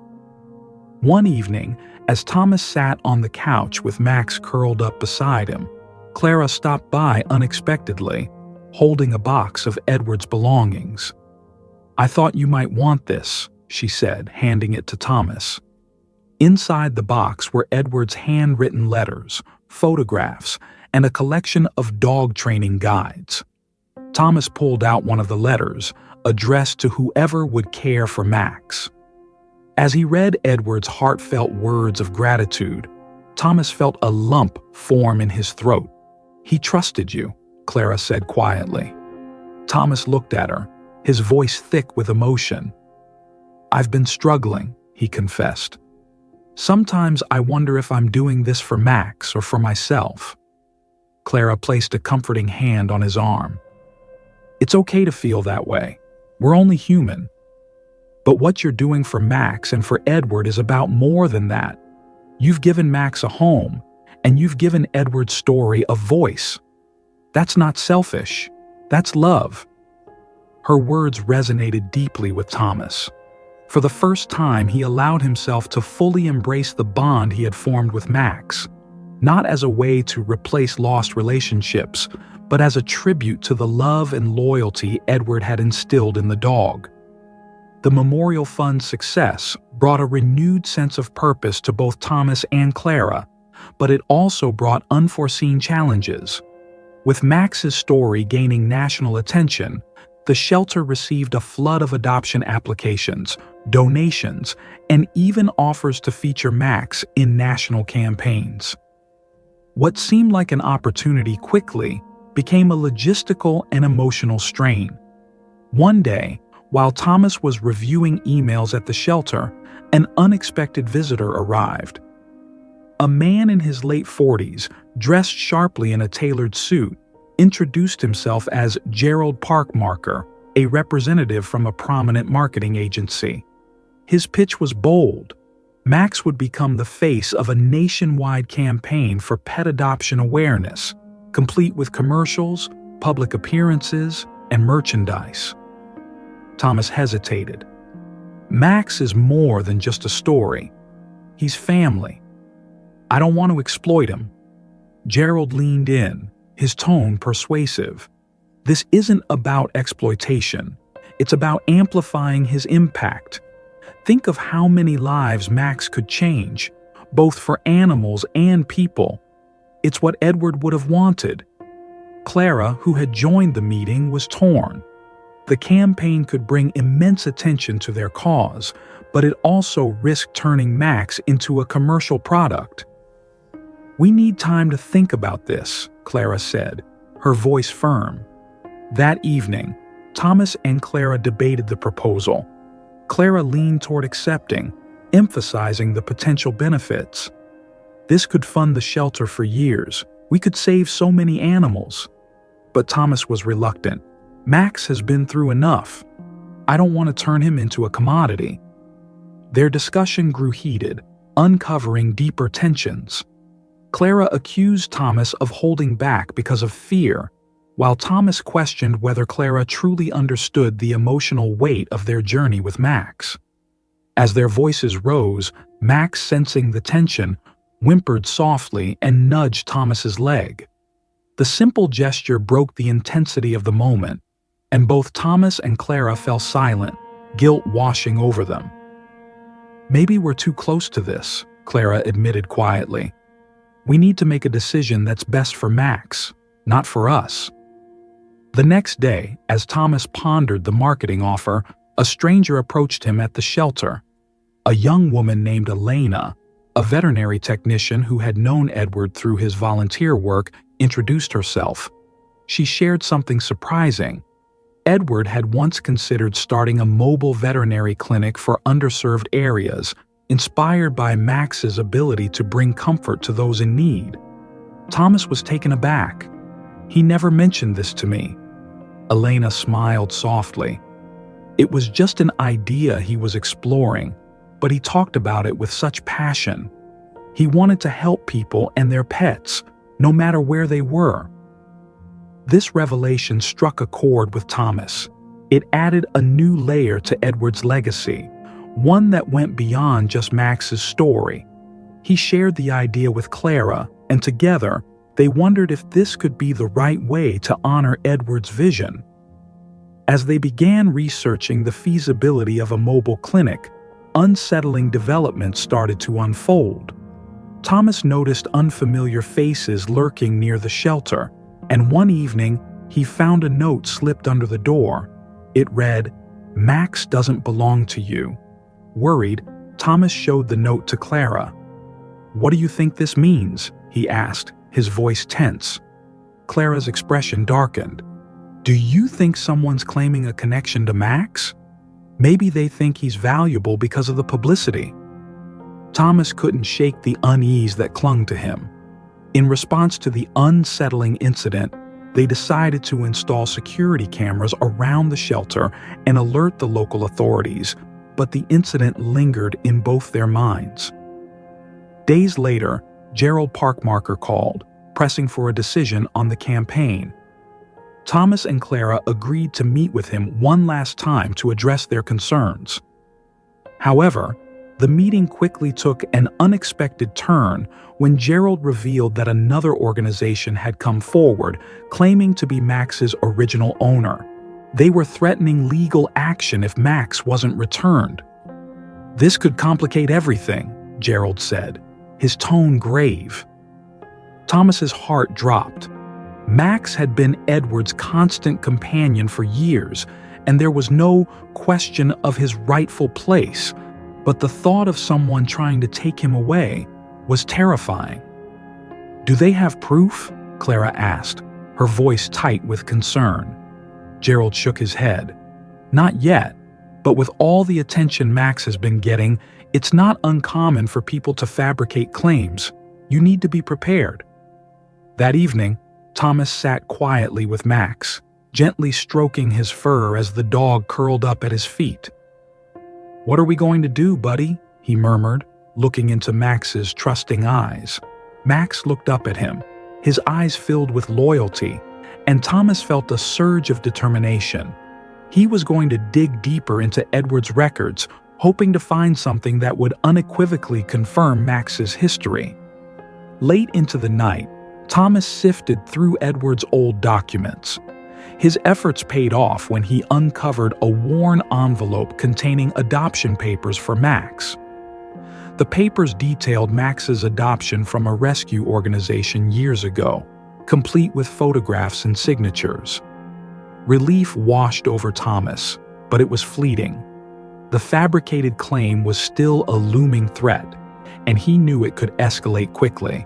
One evening, as Thomas sat on the couch with Max curled up beside him, Clara stopped by unexpectedly, holding a box of Edward's belongings. "I thought you might want this," she said, handing it to Thomas. Inside the box were Edward's handwritten letters, photographs, and a collection of dog training guides. Thomas pulled out one of the letters, addressed to whoever would care for Max. As he read Edward's heartfelt words of gratitude, Thomas felt a lump form in his throat. "He trusted you," Clara said quietly. Thomas looked at her, his voice thick with emotion. "I've been struggling," he confessed. "Sometimes I wonder if I'm doing this for Max or for myself." Clara placed a comforting hand on his arm. "It's okay to feel that way. We're only human. But what you're doing for Max and for Edward is about more than that. You've given Max a home, and you've given Edward's story a voice. That's not selfish. That's love." Her words resonated deeply with Thomas. For the first time, he allowed himself to fully embrace the bond he had formed with Max, not as a way to replace lost relationships, but as a tribute to the love and loyalty Edward had instilled in the dog. The Memorial Fund's success brought a renewed sense of purpose to both Thomas and Clara, but it also brought unforeseen challenges. With Max's story gaining national attention, the shelter received a flood of adoption applications, donations, and even offers to feature Max in national campaigns. What seemed like an opportunity quickly became a logistical and emotional strain. One day, while Thomas was reviewing emails at the shelter, an unexpected visitor arrived. A man in his late 40s, dressed sharply in a tailored suit, introduced himself as Gerald Parkmarker, a representative from a prominent marketing agency. His pitch was bold. Max would become the face of a nationwide campaign for pet adoption awareness, complete with commercials, public appearances, and merchandise. Thomas hesitated. Max is more than just a story. He's family. I don't want to exploit him. Gerald leaned in, his tone persuasive. This isn't about exploitation. It's about amplifying his impact. Think of how many lives Max could change, both for animals and people. It's what Edward would have wanted. Clara, who had joined the meeting, was torn. The campaign could bring immense attention to their cause, but it also risked turning Max into a commercial product. "We need time to think about this," Clara said, her voice firm. That evening, Thomas and Clara debated the proposal. Clara leaned toward accepting, emphasizing the potential benefits. "This could fund the shelter for years. We could save so many animals." But Thomas was reluctant. "Max has been through enough. I don't want to turn him into a commodity." Their discussion grew heated, uncovering deeper tensions. Clara accused Thomas of holding back because of fear, while Thomas questioned whether Clara truly understood the emotional weight of their journey with Max. As their voices rose, Max, sensing the tension, whimpered softly and nudged Thomas's leg. The simple gesture broke the intensity of the moment, and both Thomas and Clara fell silent, guilt washing over them. "Maybe we're too close to this," Clara admitted quietly. "We need to make a decision that's best for Max, not for us." The next day, as Thomas pondered the marketing offer, a stranger approached him at the shelter. A young woman named Elena, a veterinary technician who had known Edward through his volunteer work, introduced herself. She shared something surprising. Edward had once considered starting a mobile veterinary clinic for underserved areas, inspired by Max's ability to bring comfort to those in need. Thomas was taken aback. "He never mentioned this to me." Elena smiled softly. It was just an idea he was exploring, but he talked about it with such passion. He wanted to help people and their pets, no matter where they were. This revelation struck a chord with Thomas. It added a new layer to Edward's legacy, one that went beyond just Max's story. He shared the idea with Clara, and together, they wondered if this could be the right way to honor Edward's vision. As they began researching the feasibility of a mobile clinic, unsettling developments started to unfold. Thomas noticed unfamiliar faces lurking near the shelter, and one evening, he found a note slipped under the door. It read, "Max doesn't belong to you." Worried, Thomas showed the note to Clara. "What do you think this means?" he asked, his voice tense. Clara's expression darkened. "Do you think someone's claiming a connection to Max? Maybe they think he's valuable because of the publicity." Thomas couldn't shake the unease that clung to him. In response to the unsettling incident, they decided to install security cameras around the shelter and alert the local authorities, but the incident lingered in both their minds. Days later, Gerald Parkmarker called, pressing for a decision on the campaign. Thomas and Clara agreed to meet with him one last time to address their concerns. However, the meeting quickly took an unexpected turn when Gerald revealed that another organization had come forward, claiming to be Max's original owner. They were threatening legal action if Max wasn't returned. "This could complicate everything," Gerald said, his tone grave. Thomas's heart dropped. Max had been Edward's constant companion for years, and there was no question of his rightful place, but the thought of someone trying to take him away was terrifying. "Do they have proof?" Clara asked, her voice tight with concern. Gerald shook his head. "Not yet, but with all the attention Max has been getting, it's not uncommon for people to fabricate claims. You need to be prepared." That evening, Thomas sat quietly with Max, gently stroking his fur as the dog curled up at his feet. "What are we going to do, buddy?" he murmured, looking into Max's trusting eyes. Max looked up at him, his eyes filled with loyalty, and Thomas felt a surge of determination. He was going to dig deeper into Edward's records, hoping to find something that would unequivocally confirm Max's history. Late into the night, Thomas sifted through Edward's old documents. His efforts paid off when he uncovered a worn envelope containing adoption papers for Max. The papers detailed Max's adoption from a rescue organization years ago, complete with photographs and signatures. Relief washed over Thomas, but it was fleeting. The fabricated claim was still a looming threat, and he knew it could escalate quickly.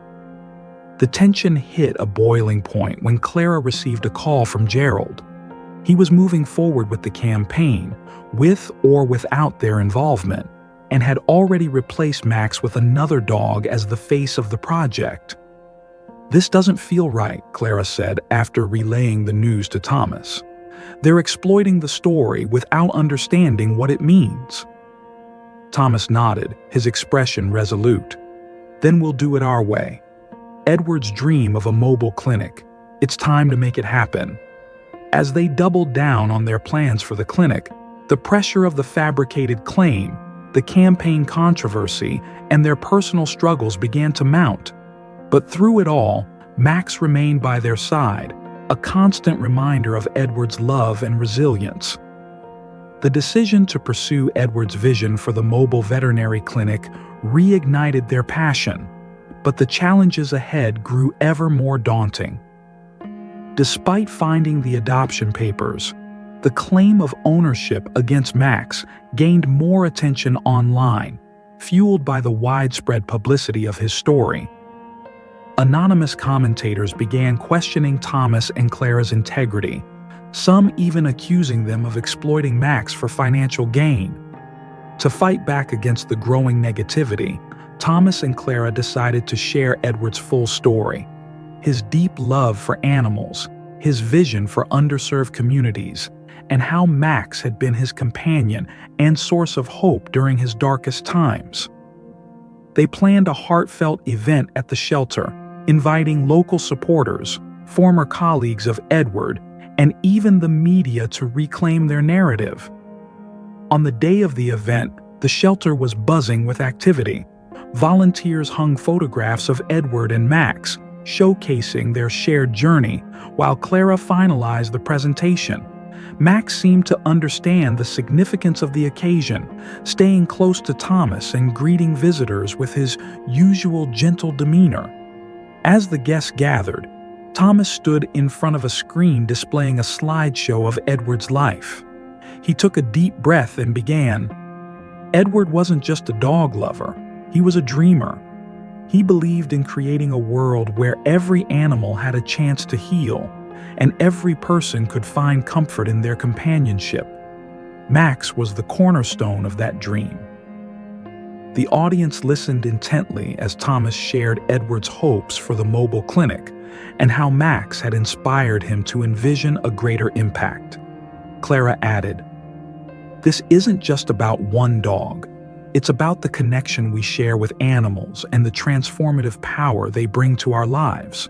The tension hit a boiling point when Clara received a call from Gerald. He was moving forward with the campaign, with or without their involvement, and had already replaced Max with another dog as the face of the project. "This doesn't feel right," Clara said after relaying the news to Thomas. "They're exploiting the story without understanding what it means." Thomas nodded, his expression resolute. "Then we'll do it our way. Edward's dream of a mobile clinic. It's time to make it happen." As they doubled down on their plans for the clinic, the pressure of the fabricated claim, the campaign controversy, and their personal struggles began to mount. But through it all, Max remained by their side, a constant reminder of Edward's love and resilience. The decision to pursue Edward's vision for the mobile veterinary clinic reignited their passion, but the challenges ahead grew ever more daunting. Despite finding the adoption papers, the claim of ownership against Max gained more attention online, fueled by the widespread publicity of his story. Anonymous commentators began questioning Thomas and Clara's integrity, some even accusing them of exploiting Max for financial gain. To fight back against the growing negativity, Thomas and Clara decided to share Edward's full story: his deep love for animals, his vision for underserved communities, and how Max had been his companion and source of hope during his darkest times. They planned a heartfelt event at the shelter, inviting local supporters, former colleagues of Edward, and even the media to reclaim their narrative. On the day of the event, the shelter was buzzing with activity. Volunteers hung photographs of Edward and Max, showcasing their shared journey, while Clara finalized the presentation. Max seemed to understand the significance of the occasion, staying close to Thomas and greeting visitors with his usual gentle demeanor. As the guests gathered, Thomas stood in front of a screen displaying a slideshow of Edward's life. He took a deep breath and began. Edward wasn't just a dog lover, he was a dreamer. He believed in creating a world where every animal had a chance to heal, and every person could find comfort in their companionship. Max was the cornerstone of that dream. The audience listened intently as Thomas shared Edward's hopes for the mobile clinic and how Max had inspired him to envision a greater impact. Clara added, "This isn't just about one dog. It's about the connection we share with animals and the transformative power they bring to our lives."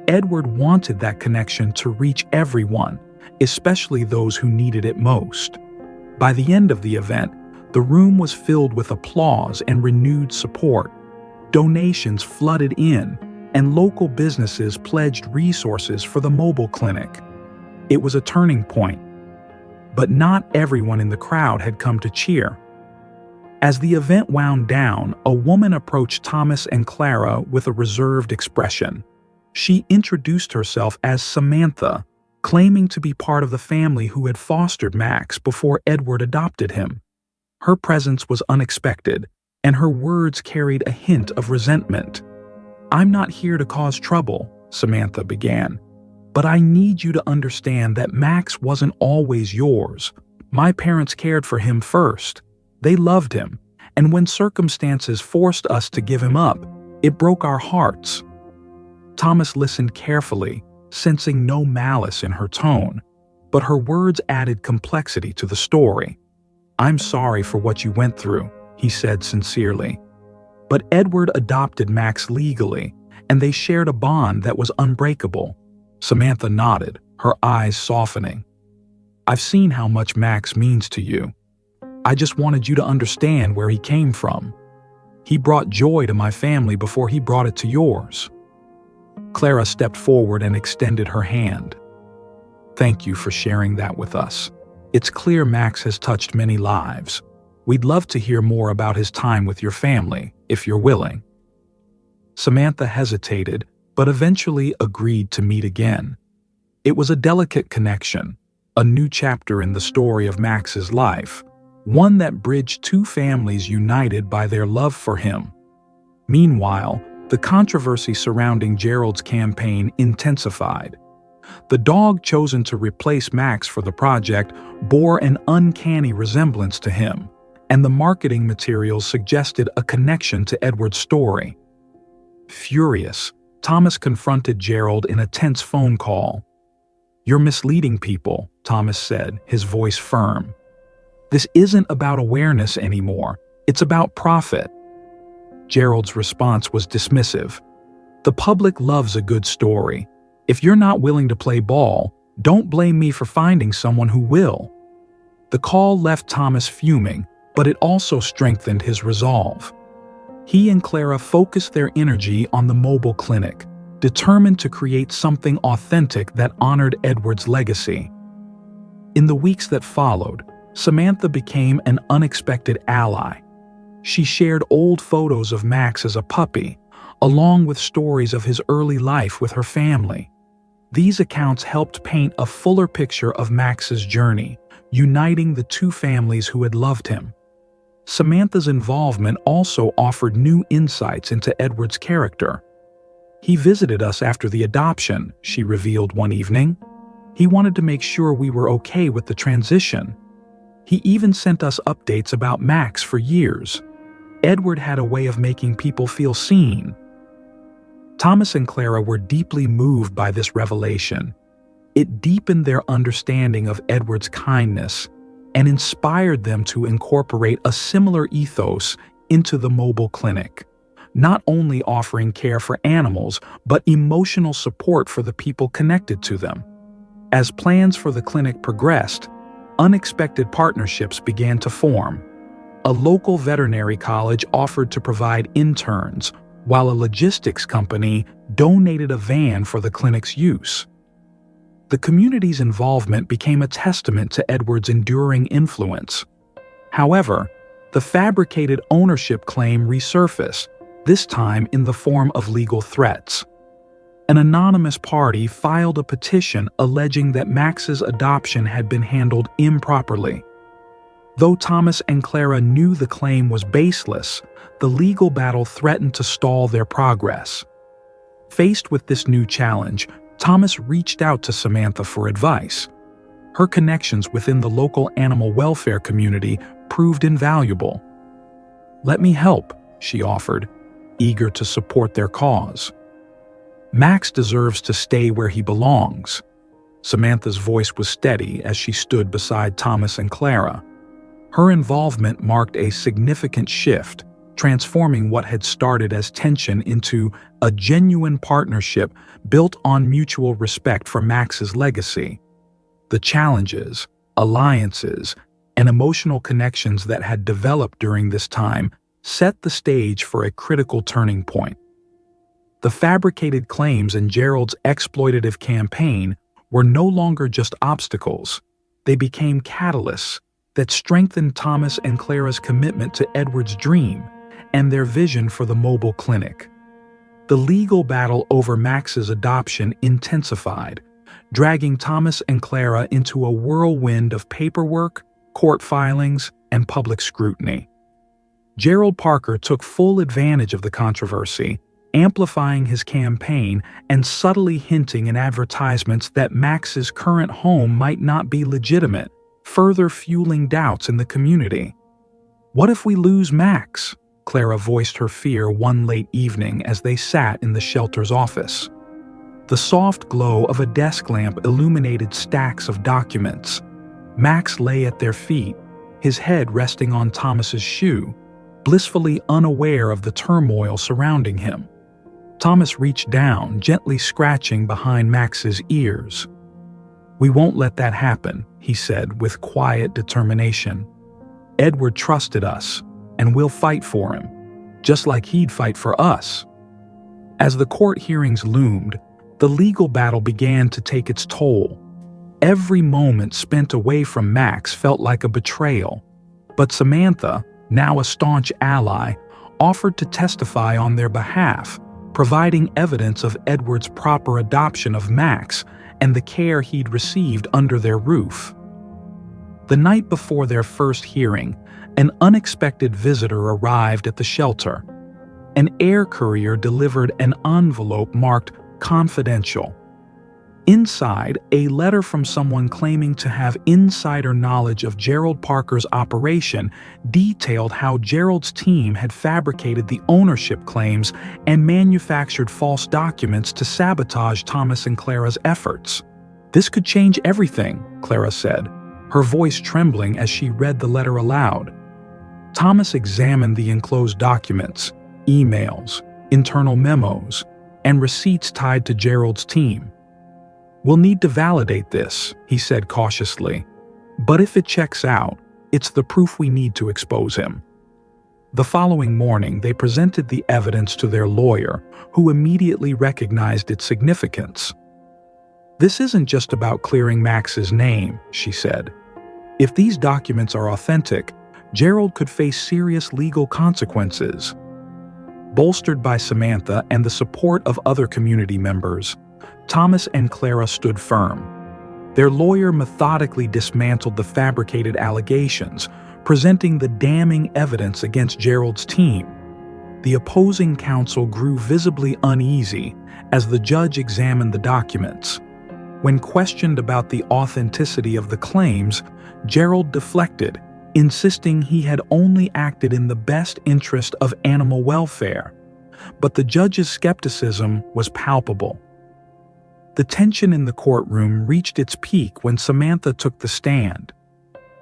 Edward wanted that connection to reach everyone, especially those who needed it most. By the end of the event, the room was filled with applause and renewed support. Donations flooded in, and local businesses pledged resources for the mobile clinic. It was a turning point. But not everyone in the crowd had come to cheer. As the event wound down, a woman approached Thomas and Clara with a reserved expression. She introduced herself as Samantha, claiming to be part of the family who had fostered Max before Edward adopted him. Her presence was unexpected, and her words carried a hint of resentment. "I'm not here to cause trouble," Samantha began, "but I need you to understand that Max wasn't always yours. My parents cared for him first. They loved him, and when circumstances forced us to give him up, it broke our hearts." Thomas listened carefully, sensing no malice in her tone, but her words added complexity to the story. "I'm sorry for what you went through," he said sincerely. But Edward adopted Max legally, and they shared a bond that was unbreakable. Samantha nodded, her eyes softening. "I've seen how much Max means to you. I just wanted you to understand where he came from. He brought joy to my family before he brought it to yours." Clara stepped forward and extended her hand. "Thank you for sharing that with us. It's clear Max has touched many lives. We'd love to hear more about his time with your family, if you're willing." Samantha hesitated, but eventually agreed to meet again. It was a delicate connection, a new chapter in the story of Max's life, one that bridged two families united by their love for him. Meanwhile, the controversy surrounding Gerald's campaign intensified. The dog chosen to replace Max for the project bore an uncanny resemblance to him, and the marketing materials suggested a connection to Edward's story. Furious, Thomas confronted Gerald in a tense phone call. "You're misleading people," Thomas said, his voice firm. "This isn't about awareness anymore. It's about profit." Gerald's response was dismissive. "The public loves a good story. If you're not willing to play ball, don't blame me for finding someone who will." The call left Thomas fuming, but it also strengthened his resolve. He and Clara focused their energy on the mobile clinic, determined to create something authentic that honored Edward's legacy. In the weeks that followed, Samantha became an unexpected ally. She shared old photos of Max as a puppy, along with stories of his early life with her family. These accounts helped paint a fuller picture of Max's journey, uniting the two families who had loved him. Samantha's involvement also offered new insights into Edward's character. "He visited us after the adoption," she revealed one evening. "He wanted to make sure we were okay with the transition. He even sent us updates about Max for years. Edward had a way of making people feel seen." Thomas and Clara were deeply moved by this revelation. It deepened their understanding of Edward's kindness and inspired them to incorporate a similar ethos into the mobile clinic, not only offering care for animals, but emotional support for the people connected to them. As plans for the clinic progressed, unexpected partnerships began to form. A local veterinary college offered to provide interns, while a logistics company donated a van for the clinic's use. The community's involvement became a testament to Edward's enduring influence. However, the fabricated ownership claim resurfaced, this time in the form of legal threats. An anonymous party filed a petition alleging that Max's adoption had been handled improperly. Though Thomas and Clara knew the claim was baseless, the legal battle threatened to stall their progress. Faced with this new challenge, Thomas reached out to Samantha for advice. Her connections within the local animal welfare community proved invaluable. "Let me help," she offered, eager to support their cause. "Max deserves to stay where he belongs." Samantha's voice was steady as she stood beside Thomas and Clara. Her involvement marked a significant shift, transforming what had started as tension into a genuine partnership built on mutual respect for Max's legacy. The challenges, alliances, and emotional connections that had developed during this time set the stage for a critical turning point. The fabricated claims in Gerald's exploitative campaign were no longer just obstacles. They became catalysts that strengthened Thomas and Clara's commitment to Edward's dream and their vision for the mobile clinic. The legal battle over Max's adoption intensified, dragging Thomas and Clara into a whirlwind of paperwork, court filings, and public scrutiny. Gerald Parker took full advantage of the controversy, amplifying his campaign and subtly hinting in advertisements that Max's current home might not be legitimate, further fueling doubts in the community. "What if we lose Max?" Clara voiced her fear one late evening as they sat in the shelter's office. The soft glow of a desk lamp illuminated stacks of documents. Max lay at their feet, his head resting on Thomas's shoe, blissfully unaware of the turmoil surrounding him. Thomas reached down, gently scratching behind Max's ears. "We won't let that happen," he said with quiet determination. "Edward trusted us, and we'll fight for him, just like he'd fight for us." As the court hearings loomed, the legal battle began to take its toll. Every moment spent away from Max felt like a betrayal, but Samantha, now a staunch ally, offered to testify on their behalf, providing evidence of Edward's proper adoption of Max and the care he'd received under their roof. The night before their first hearing, an unexpected visitor arrived at the shelter. An air courier delivered an envelope marked "Confidential." Inside, a letter from someone claiming to have insider knowledge of Gerald Parker's operation detailed how Gerald's team had fabricated the ownership claims and manufactured false documents to sabotage Thomas and Clara's efforts. "This could change everything," Clara said, her voice trembling as she read the letter aloud. Thomas examined the enclosed documents, emails, internal memos, and receipts tied to Gerald's team. "We'll need to validate this," he said cautiously. "But if it checks out, it's the proof we need to expose him." The following morning, they presented the evidence to their lawyer, who immediately recognized its significance. "This isn't just about clearing Max's name," she said. "If these documents are authentic, Gerald could face serious legal consequences." Bolstered by Samantha and the support of other community members, Thomas and Clara stood firm. Their lawyer methodically dismantled the fabricated allegations, presenting the damning evidence against Gerald's team. The opposing counsel grew visibly uneasy as the judge examined the documents. When questioned about the authenticity of the claims, Gerald deflected, insisting he had only acted in the best interest of animal welfare. But the judge's skepticism was palpable. The tension in the courtroom reached its peak when Samantha took the stand.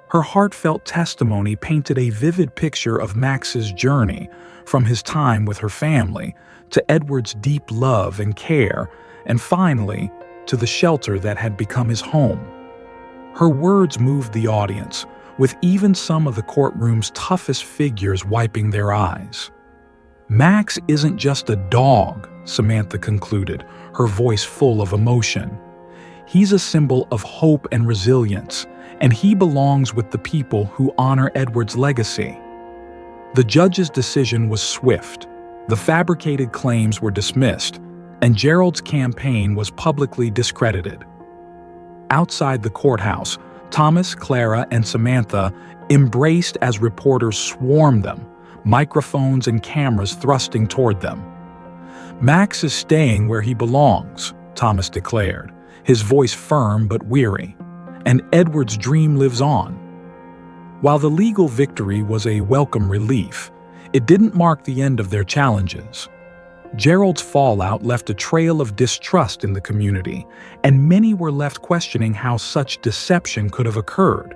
Her heartfelt testimony painted a vivid picture of Max's journey, from his time with her family, to Edward's deep love and care, and finally, to the shelter that had become his home. Her words moved the audience, with even some of the courtroom's toughest figures wiping their eyes. "Max isn't just a dog," Samantha concluded, her voice full of emotion. "He's a symbol of hope and resilience, and he belongs with the people who honor Edward's legacy." The judge's decision was swift. The fabricated claims were dismissed, and Gerald's campaign was publicly discredited. Outside the courthouse, Thomas, Clara, and Samantha embraced as reporters swarmed them, microphones and cameras thrusting toward them. "Max is staying where he belongs," Thomas declared, his voice firm but weary, "and Edward's dream lives on." While the legal victory was a welcome relief, it didn't mark the end of their challenges. Gerald's fallout left a trail of distrust in the community, and many were left questioning how such deception could have occurred.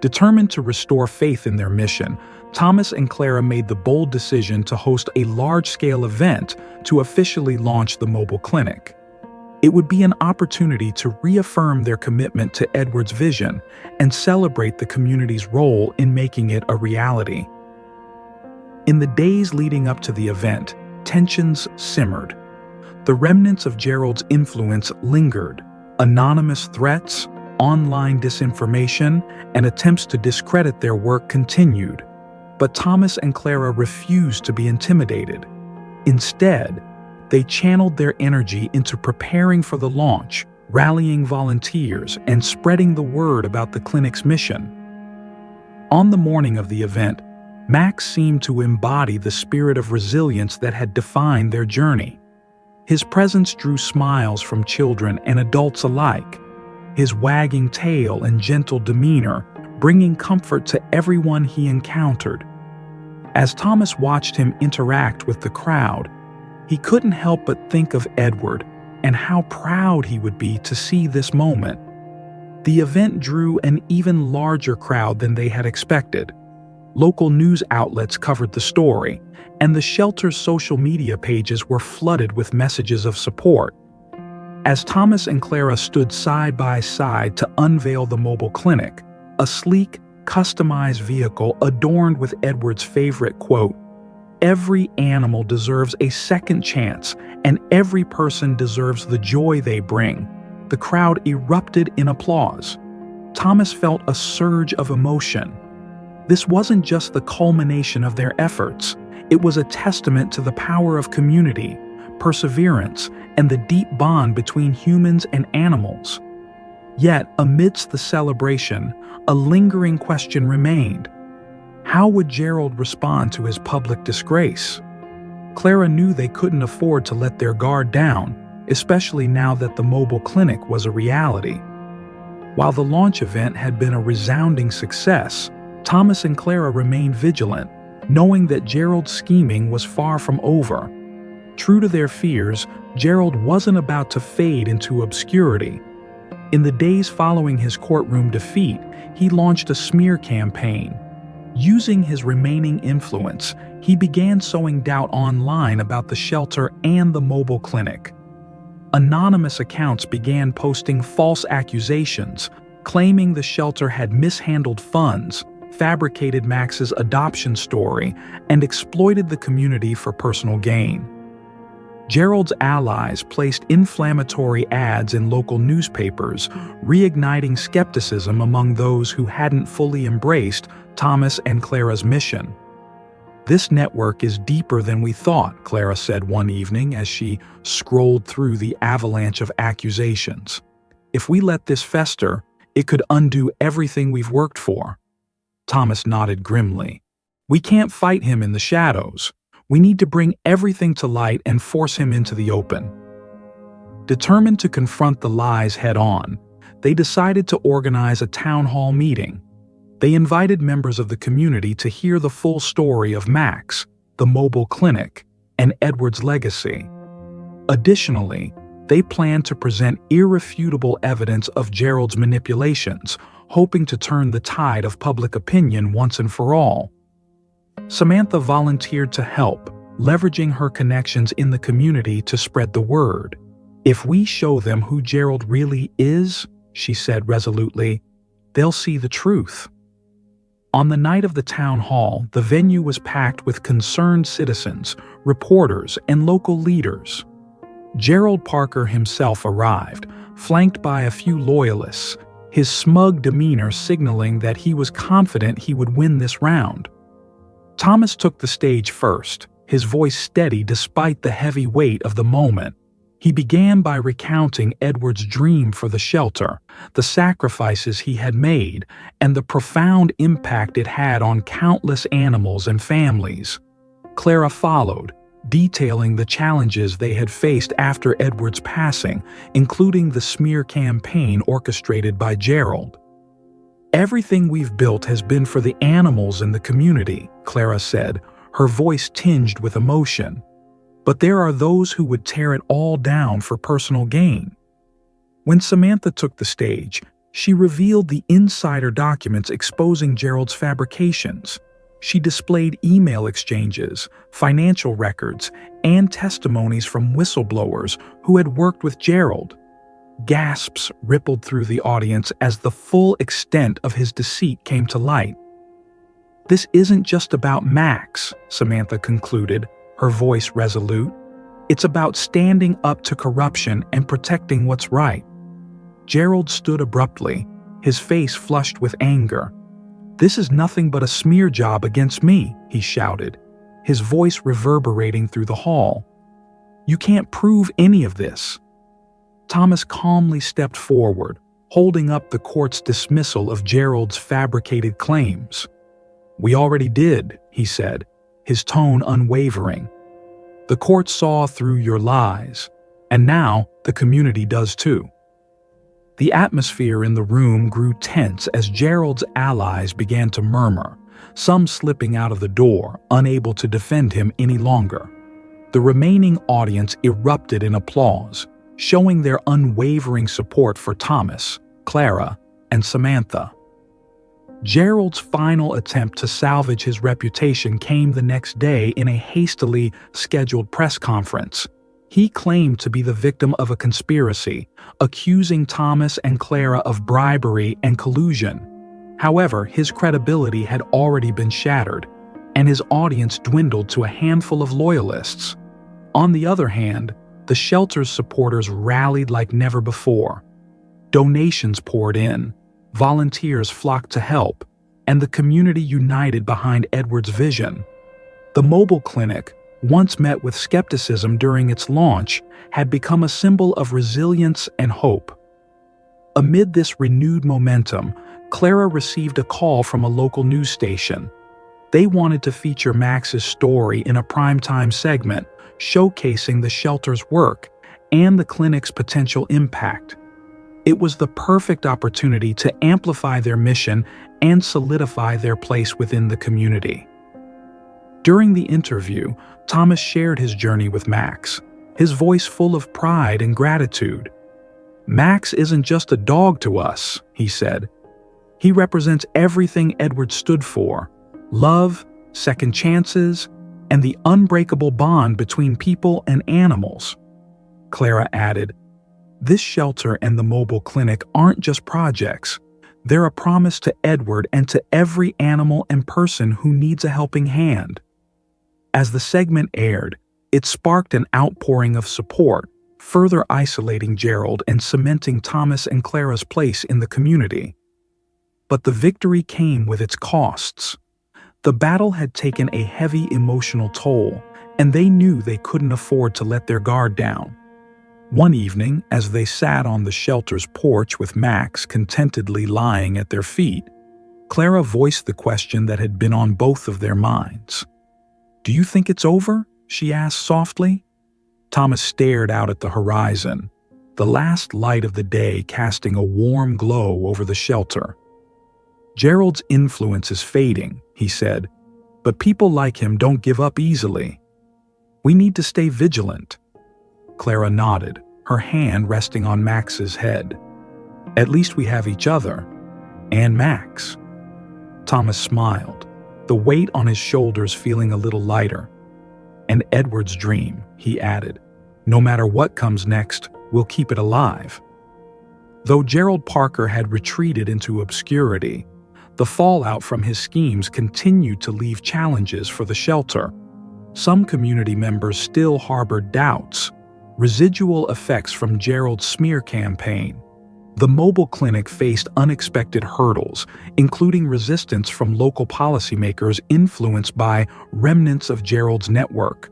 Determined to restore faith in their mission, Thomas and Clara made the bold decision to host a large-scale event to officially launch the mobile clinic. It would be an opportunity to reaffirm their commitment to Edward's vision and celebrate the community's role in making it a reality. In the days leading up to the event, tensions simmered. The remnants of Gerald's influence lingered. Anonymous threats, online disinformation, and attempts to discredit their work continued. But Thomas and Clara refused to be intimidated. Instead, They channeled their energy into preparing for the launch, rallying volunteers, and spreading the word about the clinic's mission. On the morning of the event, Max seemed to embody the spirit of resilience that had defined their journey. His presence drew smiles from children and adults alike, his wagging tail and gentle demeanor bringing comfort to everyone he encountered. As Thomas watched him interact with the crowd, he couldn't help but think of Edward and how proud he would be to see this moment. The event drew an even larger crowd than they had expected. Local news outlets covered the story, and the shelter's social media pages were flooded with messages of support. As Thomas and Clara stood side by side to unveil the mobile clinic, a sleek, customized vehicle adorned with Edward's favorite quote, "Every animal deserves a second chance, and every person deserves the joy they bring," the crowd erupted in applause. Thomas felt a surge of emotion. This wasn't just the culmination of their efforts, it was a testament to the power of community, perseverance, and the deep bond between humans and animals. Yet, amidst the celebration, a lingering question remained. How would Gerald respond to his public disgrace? Clara knew they couldn't afford to let their guard down, especially now that the mobile clinic was a reality. While the launch event had been a resounding success, Thomas and Clara remained vigilant, knowing that Gerald's scheming was far from over. True to their fears, Gerald wasn't about to fade into obscurity. In the days following his courtroom defeat, he launched a smear campaign. Using his remaining influence, he began sowing doubt online about the shelter and the mobile clinic. Anonymous accounts began posting false accusations, claiming the shelter had mishandled funds, fabricated Max's adoption story, and exploited the community for personal gain. Gerald's allies placed inflammatory ads in local newspapers, reigniting skepticism among those who hadn't fully embraced Thomas and Clara's mission. "This network is deeper than we thought," Clara said one evening as she scrolled through the avalanche of accusations. "If we let this fester, it could undo everything we've worked for." Thomas nodded grimly. "We can't fight him in the shadows. We need to bring everything to light and force him into the open." Determined to confront the lies head-on, they decided to organize a town hall meeting. They invited members of the community to hear the full story of Max, the mobile clinic, and Edward's legacy. Additionally, they planned to present irrefutable evidence of Gerald's manipulations, hoping to turn the tide of public opinion once and for all. Samantha volunteered to help, leveraging her connections in the community to spread the word. "If we show them who Gerald really is," she said resolutely, "they'll see the truth." On the night of the town hall, the venue was packed with concerned citizens, reporters, and local leaders. Gerald Parker himself arrived, flanked by a few loyalists, his smug demeanor signaling that he was confident he would win this round. Thomas took the stage first, his voice steady despite the heavy weight of the moment. He began by recounting Edward's dream for the shelter, the sacrifices he had made, and the profound impact it had on countless animals and families. Clara followed, detailing the challenges they had faced after Edward's passing, including the smear campaign orchestrated by Gerald. "Everything we've built has been for the animals in the community," Clara said, her voice tinged with emotion. "But there are those who would tear it all down for personal gain." When Samantha took the stage, she revealed the insider documents exposing Gerald's fabrications. She displayed email exchanges, financial records, and testimonies from whistleblowers who had worked with Gerald. Gasps rippled through the audience as the full extent of his deceit came to light. "This isn't just about Max," Samantha concluded, her voice resolute. "It's about standing up to corruption and protecting what's right." Gerald stood abruptly, his face flushed with anger. "This is nothing but a smear job against me," he shouted, his voice reverberating through the hall. You can't prove any of this." Thomas calmly stepped forward, holding up the court's dismissal of Gerald's fabricated claims. "We already did," he said, his tone unwavering. "The court saw through your lies, and now the community does too." The atmosphere in the room grew tense as Gerald's allies began to murmur, some slipping out of the door, unable to defend him any longer. The remaining audience erupted in applause, showing their unwavering support for Thomas, Clara, and Samantha. Gerald's final attempt to salvage his reputation came the next day in a hastily scheduled press conference. He claimed to be the victim of a conspiracy, accusing Thomas and Clara of bribery and collusion. However, his credibility had already been shattered, and his audience dwindled to a handful of loyalists. On the other hand, the shelter's supporters rallied like never before. Donations poured in, volunteers flocked to help, and the community united behind Edward's vision. The mobile clinic, once met with skepticism during its launch, had become a symbol of resilience and hope. Amid this renewed momentum, Clara received a call from a local news station. They wanted to feature Max's story in a primetime segment, showcasing the shelter's work and the clinic's potential impact. It was the perfect opportunity to amplify their mission and solidify their place within the community. During the interview, Thomas shared his journey with Max, his voice full of pride and gratitude. "Max isn't just a dog to us," he said. "He represents everything Edward stood for: love, second chances, and the unbreakable bond between people and animals." Clara added, "This shelter and the mobile clinic aren't just projects. They're a promise to Edward and to every animal and person who needs a helping hand." As the segment aired, it sparked an outpouring of support, further isolating Gerald and cementing Thomas and Clara's place in the community. But the victory came with its costs. The battle had taken a heavy emotional toll, and they knew they couldn't afford to let their guard down. One evening, as they sat on the shelter's porch with Max contentedly lying at their feet, Clara voiced the question that had been on both of their minds. "Do you think it's over?" she asked softly. Thomas stared out at the horizon, the last light of the day casting a warm glow over the shelter. "Gerald's influence is fading," he said, "but people like him don't give up easily. We need to stay vigilant." Clara nodded, her hand resting on Max's head. "At least we have each other. And Max." Thomas smiled, the weight on his shoulders feeling a little lighter. "And Edward's dream," he added. "No matter what comes next, we'll keep it alive." Though Gerald Parker had retreated into obscurity, the fallout from his schemes continued to leave challenges for the shelter. Some community members still harbored doubts, residual effects from Gerald's smear campaign. The mobile clinic faced unexpected hurdles, including resistance from local policymakers influenced by remnants of Gerald's network.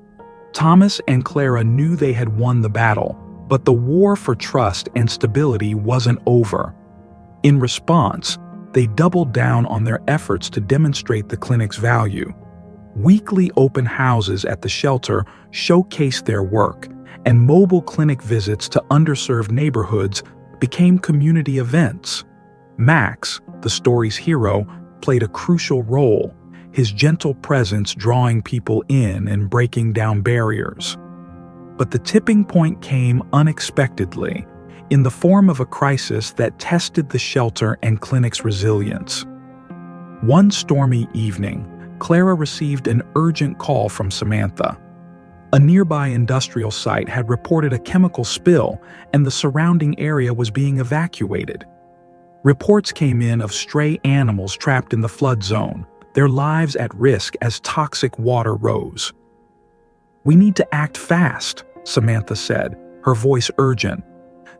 Thomas and Clara knew they had won the battle, but the war for trust and stability wasn't over. In response, they doubled down on their efforts to demonstrate the clinic's value. Weekly open houses at the shelter showcased their work, and mobile clinic visits to underserved neighborhoods became community events. Max, the story's hero, played a crucial role, his gentle presence drawing people in and breaking down barriers. But the tipping point came unexpectedly, in the form of a crisis that tested the shelter and clinic's resilience. One stormy evening, Clara received an urgent call from Samantha. A nearby industrial site had reported a chemical spill, and the surrounding area was being evacuated. Reports came in of stray animals trapped in the flood zone, their lives at risk as toxic water rose. "We need to act fast," Samantha said, her voice urgent.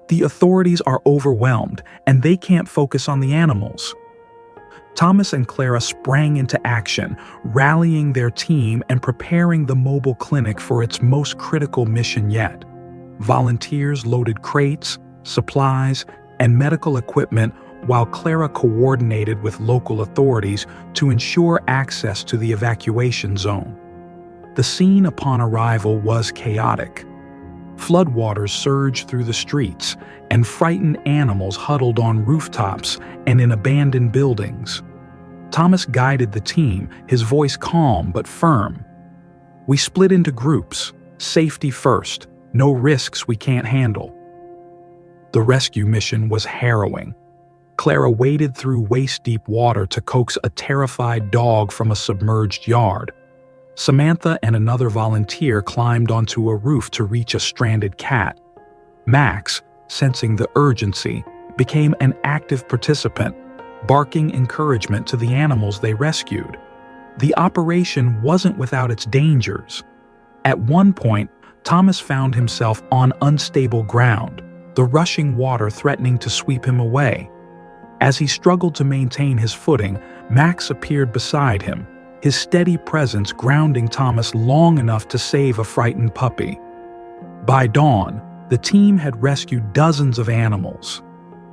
"The authorities are overwhelmed, and they can't focus on the animals." Thomas and Clara sprang into action, rallying their team and preparing the mobile clinic for its most critical mission yet. Volunteers loaded crates, supplies, and medical equipment while Clara coordinated with local authorities to ensure access to the evacuation zone. The scene upon arrival was chaotic. Floodwaters surged through the streets, and frightened animals huddled on rooftops and in abandoned buildings. Thomas guided the team, his voice calm but firm. "We split into groups, safety first, no risks we can't handle." The rescue mission was harrowing. Clara waded through waist-deep water to coax a terrified dog from a submerged yard. Samantha and another volunteer climbed onto a roof to reach a stranded cat. Max, sensing the urgency, became an active participant, barking encouragement to the animals they rescued. The operation wasn't without its dangers. At one point, Thomas found himself on unstable ground, the rushing water threatening to sweep him away. As he struggled to maintain his footing, Max appeared beside him, his steady presence grounding Thomas long enough to save a frightened puppy. By dawn, the team had rescued dozens of animals.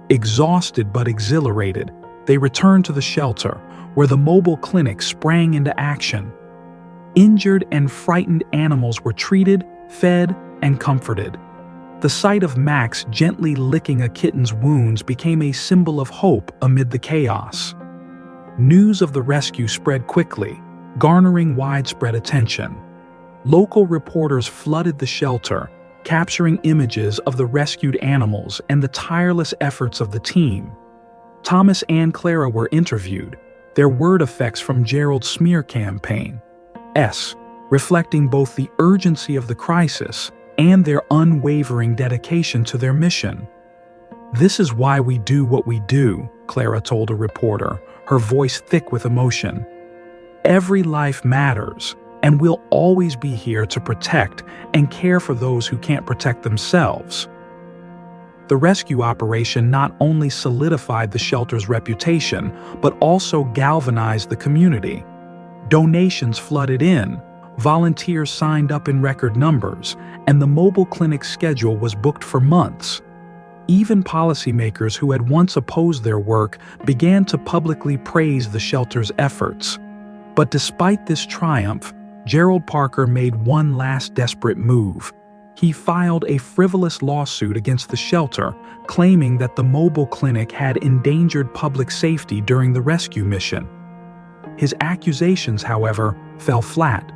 Exhausted but exhilarated, they returned to the shelter, where the mobile clinic sprang into action. Injured and frightened animals were treated, fed, and comforted. The sight of Max gently licking a kitten's wounds became a symbol of hope amid the chaos. News of the rescue spread quickly, garnering widespread attention. Local reporters flooded the shelter, capturing images of the rescued animals and the tireless efforts of the team. Thomas and Clara were interviewed, their word effects from Gerald's smear campaign, reflecting both the urgency of the crisis and their unwavering dedication to their mission. "This is why we do what we do," Clara told a reporter, her voice thick with emotion. "Every life matters, and we'll always be here to protect and care for those who can't protect themselves." The rescue operation not only solidified the shelter's reputation, but also galvanized the community. Donations flooded in, volunteers signed up in record numbers, and the mobile clinic's schedule was booked for months. Even policymakers who had once opposed their work began to publicly praise the shelter's efforts. But despite this triumph, Gerald Parker made one last desperate move. He filed a frivolous lawsuit against the shelter, claiming that the mobile clinic had endangered public safety during the rescue mission. His accusations, however, fell flat.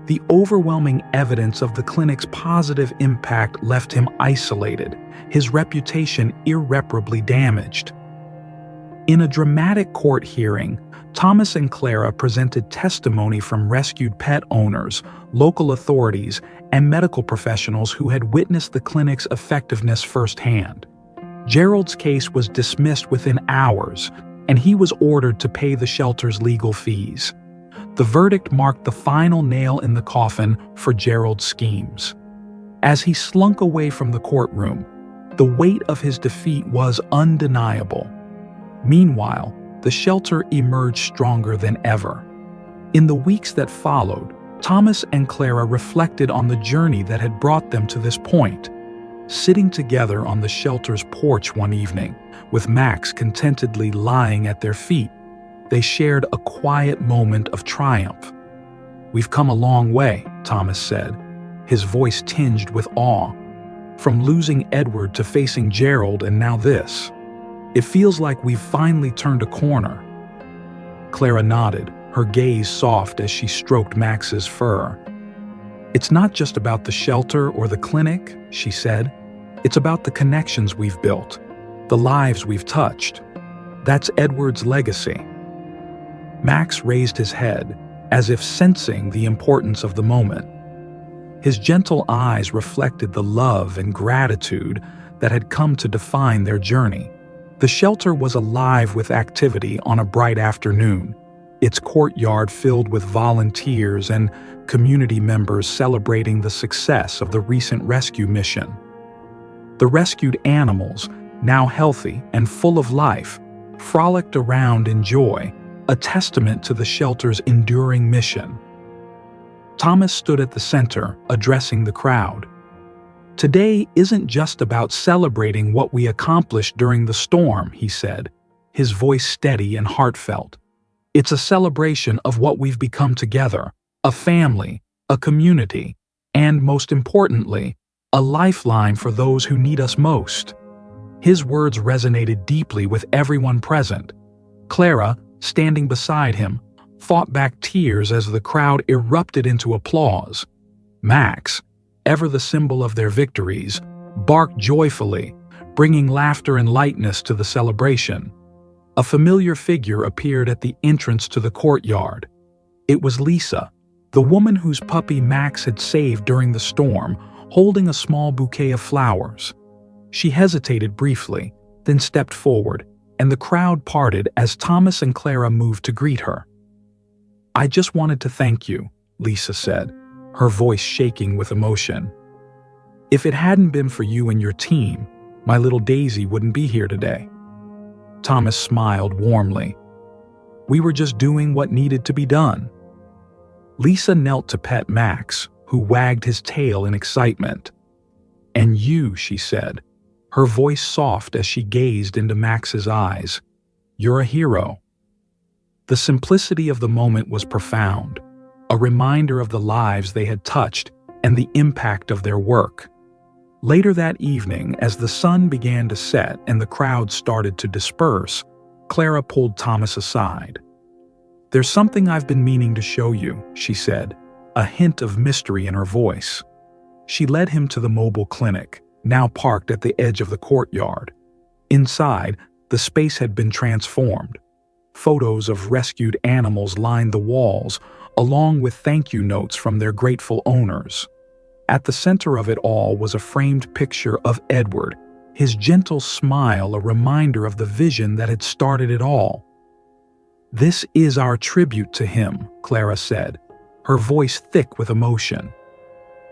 The overwhelming evidence of the clinic's positive impact left him isolated, his reputation irreparably damaged. In a dramatic court hearing, Thomas and Clara presented testimony from rescued pet owners, local authorities, and medical professionals who had witnessed the clinic's effectiveness firsthand. Gerald's case was dismissed within hours, and he was ordered to pay the shelter's legal fees. The verdict marked the final nail in the coffin for Gerald's schemes. As he slunk away from the courtroom, the weight of his defeat was undeniable. Meanwhile, the shelter emerged stronger than ever. In the weeks that followed, Thomas and Clara reflected on the journey that had brought them to this point. Sitting together on the shelter's porch one evening, with Max contentedly lying at their feet, they shared a quiet moment of triumph. "We've come a long way," Thomas said, his voice tinged with awe. "From losing Edward to facing Gerald and now this. It feels like we've finally turned a corner." Clara nodded, her gaze soft as she stroked Max's fur. "It's not just about the shelter or the clinic," she said. "It's about the connections we've built, the lives we've touched. That's Edward's legacy." Max raised his head, as if sensing the importance of the moment. His gentle eyes reflected the love and gratitude that had come to define their journey. The shelter was alive with activity on a bright afternoon, its courtyard filled with volunteers and community members celebrating the success of the recent rescue mission. The rescued animals, now healthy and full of life, frolicked around in joy, a testament to the shelter's enduring mission. Thomas stood at the center, addressing the crowd. "Today isn't just about celebrating what we accomplished during the storm," he said, his voice steady and heartfelt. "It's a celebration of what we've become together, a family, a community, and, most importantly, a lifeline for those who need us most." His words resonated deeply with everyone present. Clara, standing beside him, fought back tears as the crowd erupted into applause. Max, ever the symbol of their victories, barked joyfully, bringing laughter and lightness to the celebration. A familiar figure appeared at the entrance to the courtyard. It was Lisa, the woman whose puppy Max had saved during the storm, holding a small bouquet of flowers. She hesitated briefly, then stepped forward, and the crowd parted as Thomas and Clara moved to greet her. "I just wanted to thank you," Lisa said, her voice shaking with emotion. "If it hadn't been for you and your team, my little Daisy wouldn't be here today." Thomas smiled warmly. "We were just doing what needed to be done." Lisa knelt to pet Max, who wagged his tail in excitement. "And you," she said, her voice soft as she gazed into Max's eyes. "You're a hero." The simplicity of the moment was profound, a reminder of the lives they had touched and the impact of their work. Later that evening, as the sun began to set and the crowd started to disperse, Clara pulled Thomas aside. "There's something I've been meaning to show you," she said, a hint of mystery in her voice. She led him to the mobile clinic, now parked at the edge of the courtyard. Inside, the space had been transformed. Photos of rescued animals lined the walls, along with thank you notes from their grateful owners. At the center of it all was a framed picture of Edward, his gentle smile a reminder of the vision that had started it all. "This is our tribute to him," Clara said, her voice thick with emotion.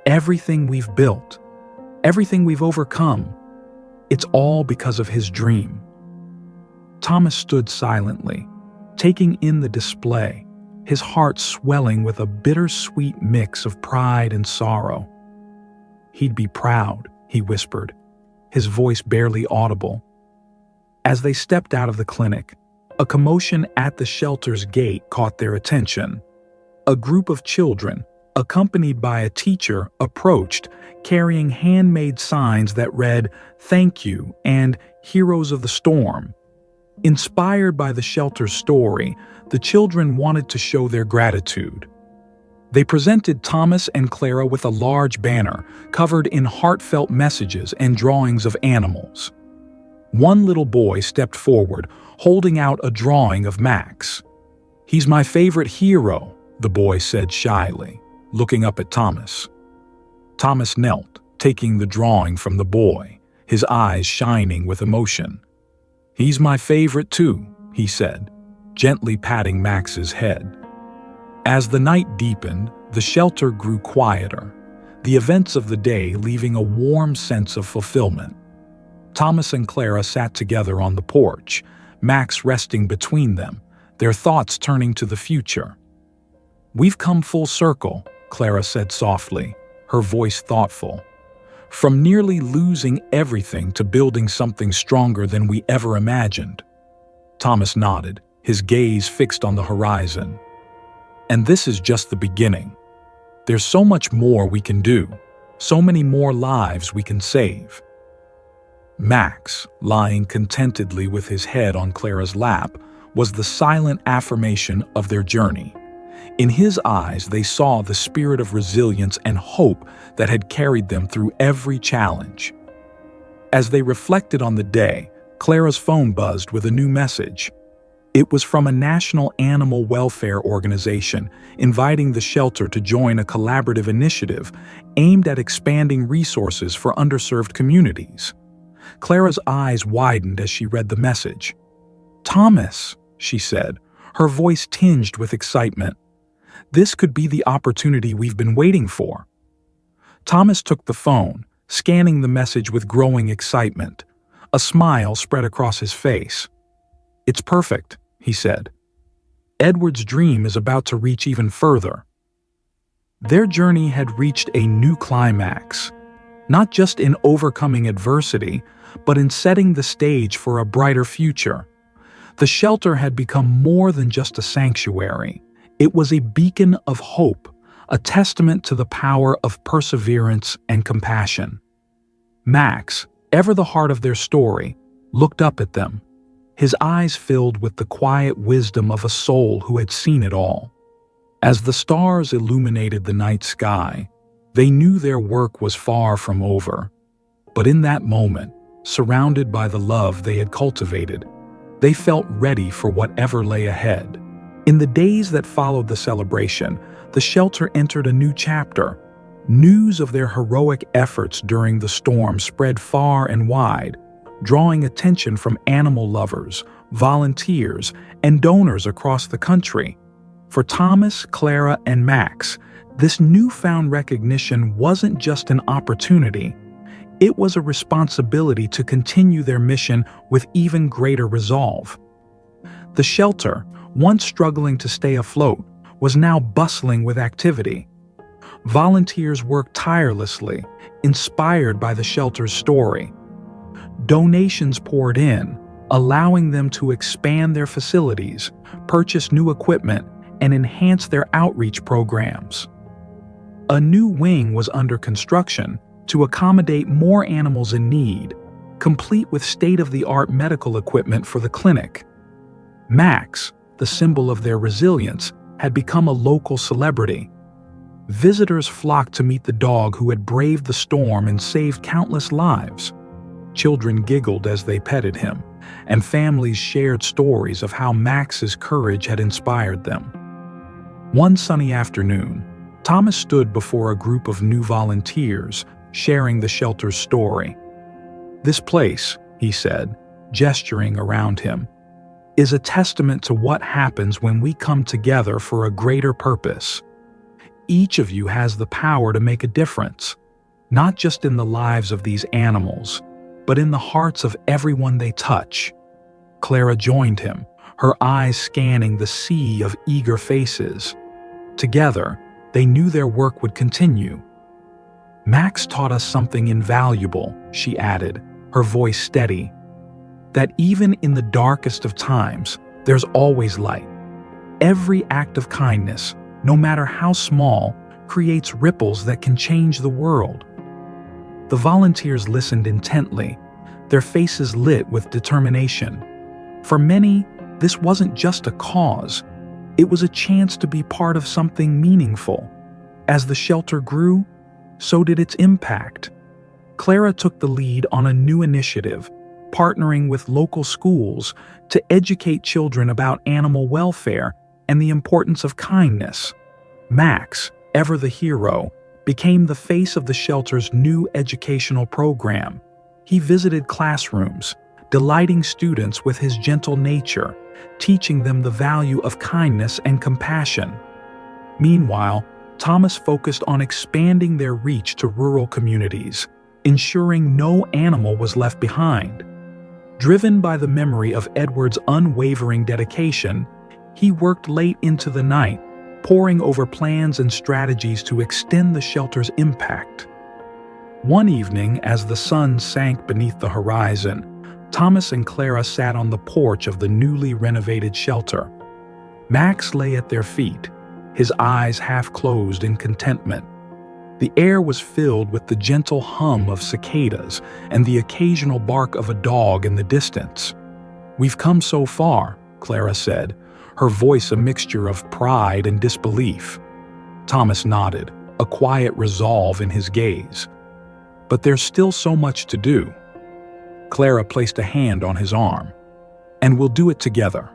"Everything we've built, everything we've overcome, it's all because of his dream." Thomas stood silently, taking in the display, his heart swelling with a bittersweet mix of pride and sorrow. "He'd be proud," he whispered, his voice barely audible. As they stepped out of the clinic, a commotion at the shelter's gate caught their attention. A group of children, accompanied by a teacher, approached, carrying handmade signs that read, "Thank you" and "Heroes of the Storm." Inspired by the shelter's story, the children wanted to show their gratitude. They presented Thomas and Clara with a large banner covered in heartfelt messages and drawings of animals. One little boy stepped forward, holding out a drawing of Max. "He's my favorite hero," the boy said shyly, looking up at Thomas. Thomas knelt, taking the drawing from the boy, his eyes shining with emotion. "He's my favorite too," he said, gently patting Max's head. As the night deepened, the shelter grew quieter, the events of the day leaving a warm sense of fulfillment. Thomas and Clara sat together on the porch, Max resting between them, their thoughts turning to the future. "We've come full circle," Clara said softly, her voice thoughtful. "From nearly losing everything to building something stronger than we ever imagined." Thomas nodded, his gaze fixed on the horizon. "And this is just the beginning. There's so much more we can do, so many more lives we can save." Max, lying contentedly with his head on Clara's lap, was the silent affirmation of their journey. In his eyes, they saw the spirit of resilience and hope that had carried them through every challenge. As they reflected on the day, Clara's phone buzzed with a new message. It was from a national animal welfare organization inviting the shelter to join a collaborative initiative aimed at expanding resources for underserved communities. Clara's eyes widened as she read the message. "Thomas," she said, her voice tinged with excitement. "This could be the opportunity we've been waiting for." Thomas took the phone, scanning the message with growing excitement. A smile spread across his face. "It's perfect," he said. "Edward's dream is about to reach even further." Their journey had reached a new climax, not just in overcoming adversity, but in setting the stage for a brighter future. The shelter had become more than just a sanctuary. It was a beacon of hope, a testament to the power of perseverance and compassion. Max, ever the heart of their story, looked up at them, his eyes filled with the quiet wisdom of a soul who had seen it all. As the stars illuminated the night sky, they knew their work was far from over. But in that moment, surrounded by the love they had cultivated, they felt ready for whatever lay ahead. In the days that followed the celebration, the shelter entered a new chapter. News of their heroic efforts during the storm spread far and wide, drawing attention from animal lovers, volunteers, and donors across the country. For Thomas, Clara, and Max, this newfound recognition wasn't just an opportunity. It was a responsibility to continue their mission with even greater resolve. The shelter, once struggling to stay afloat, was now bustling with activity. Volunteers worked tirelessly, inspired by the shelter's story. Donations poured in, allowing them to expand their facilities, purchase new equipment, and enhance their outreach programs. A new wing was under construction to accommodate more animals in need, complete with state-of-the-art medical equipment for the clinic. Max, the symbol of their resilience, had become a local celebrity. Visitors flocked to meet the dog who had braved the storm and saved countless lives. Children giggled as they petted him, and families shared stories of how Max's courage had inspired them. One sunny afternoon, Thomas stood before a group of new volunteers, sharing the shelter's story. "This place," he said, gesturing around him, "is a testament to what happens when we come together for a greater purpose. Each of you has the power to make a difference, not just in the lives of these animals, but in the hearts of everyone they touch." Clara joined him, her eyes scanning the sea of eager faces. Together, they knew their work would continue. "Max taught us something invaluable," she added, her voice steady, "that even in the darkest of times, there's always light. Every act of kindness, no matter how small, creates ripples that can change the world." The volunteers listened intently, their faces lit with determination. For many, this wasn't just a cause. It was a chance to be part of something meaningful. As the shelter grew, so did its impact. Clara took the lead on a new initiative, partnering with local schools to educate children about animal welfare and the importance of kindness. Max, ever the hero, became the face of the shelter's new educational program. He visited classrooms, delighting students with his gentle nature, teaching them the value of kindness and compassion. Meanwhile, Thomas focused on expanding their reach to rural communities, ensuring no animal was left behind. Driven by the memory of Edward's unwavering dedication, he worked late into the night, poring over plans and strategies to extend the shelter's impact. One evening, as the sun sank beneath the horizon, Thomas and Clara sat on the porch of the newly renovated shelter. Max lay at their feet, his eyes half closed in contentment. The air was filled with the gentle hum of cicadas and the occasional bark of a dog in the distance. "We've come so far," Clara said, her voice a mixture of pride and disbelief. Thomas nodded, a quiet resolve in his gaze. "But there's still so much to do." Clara placed a hand on his arm. "And we'll do it together."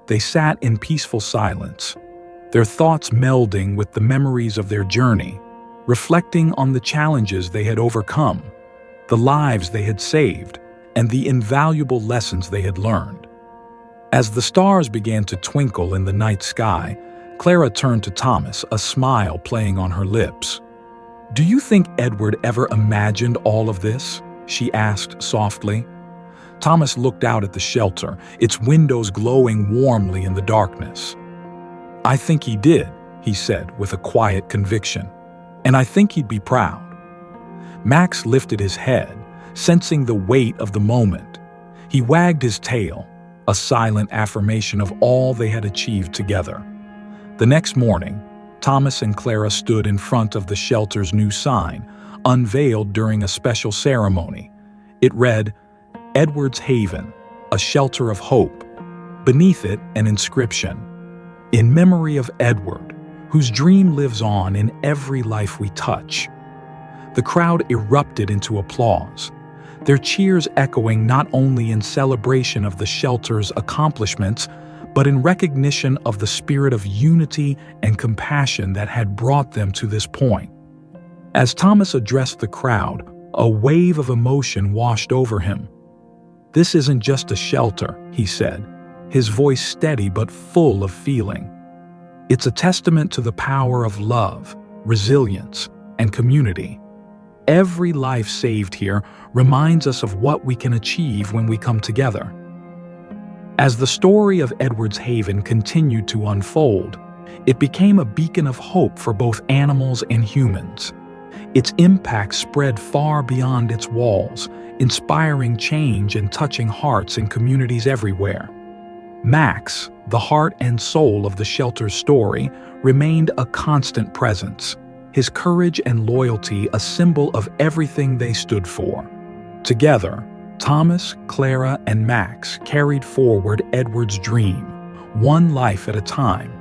They sat in peaceful silence, their thoughts melding with the memories of their journey, reflecting on the challenges they had overcome, the lives they had saved, and the invaluable lessons they had learned. As the stars began to twinkle in the night sky, Clara turned to Thomas, a smile playing on her lips. "Do you think Edward ever imagined all of this?" she asked softly. Thomas looked out at the shelter, its windows glowing warmly in the darkness. "I think he did," he said with a quiet conviction, "and I think he'd be proud." Max lifted his head, sensing the weight of the moment. He wagged his tail, a silent affirmation of all they had achieved together. The next morning, Thomas and Clara stood in front of the shelter's new sign, unveiled during a special ceremony. It read, "Edward's Haven, a shelter of hope." Beneath it, an inscription, "In memory of Edward, whose dream lives on in every life we touch." The crowd erupted into applause, their cheers echoing not only in celebration of the shelter's accomplishments, but in recognition of the spirit of unity and compassion that had brought them to this point. As Thomas addressed the crowd, a wave of emotion washed over him. "This isn't just a shelter," he said, his voice steady but full of feeling. "It's a testament to the power of love, resilience, and community. Every life saved here reminds us of what we can achieve when we come together." As the story of Edward's Haven continued to unfold, it became a beacon of hope for both animals and humans. Its impact spread far beyond its walls, inspiring change and touching hearts in communities everywhere. Max, the heart and soul of the shelter's story, remained a constant presence, his courage and loyalty a symbol of everything they stood for. Together, Thomas, Clara, and Max carried forward Edward's dream, one life at a time,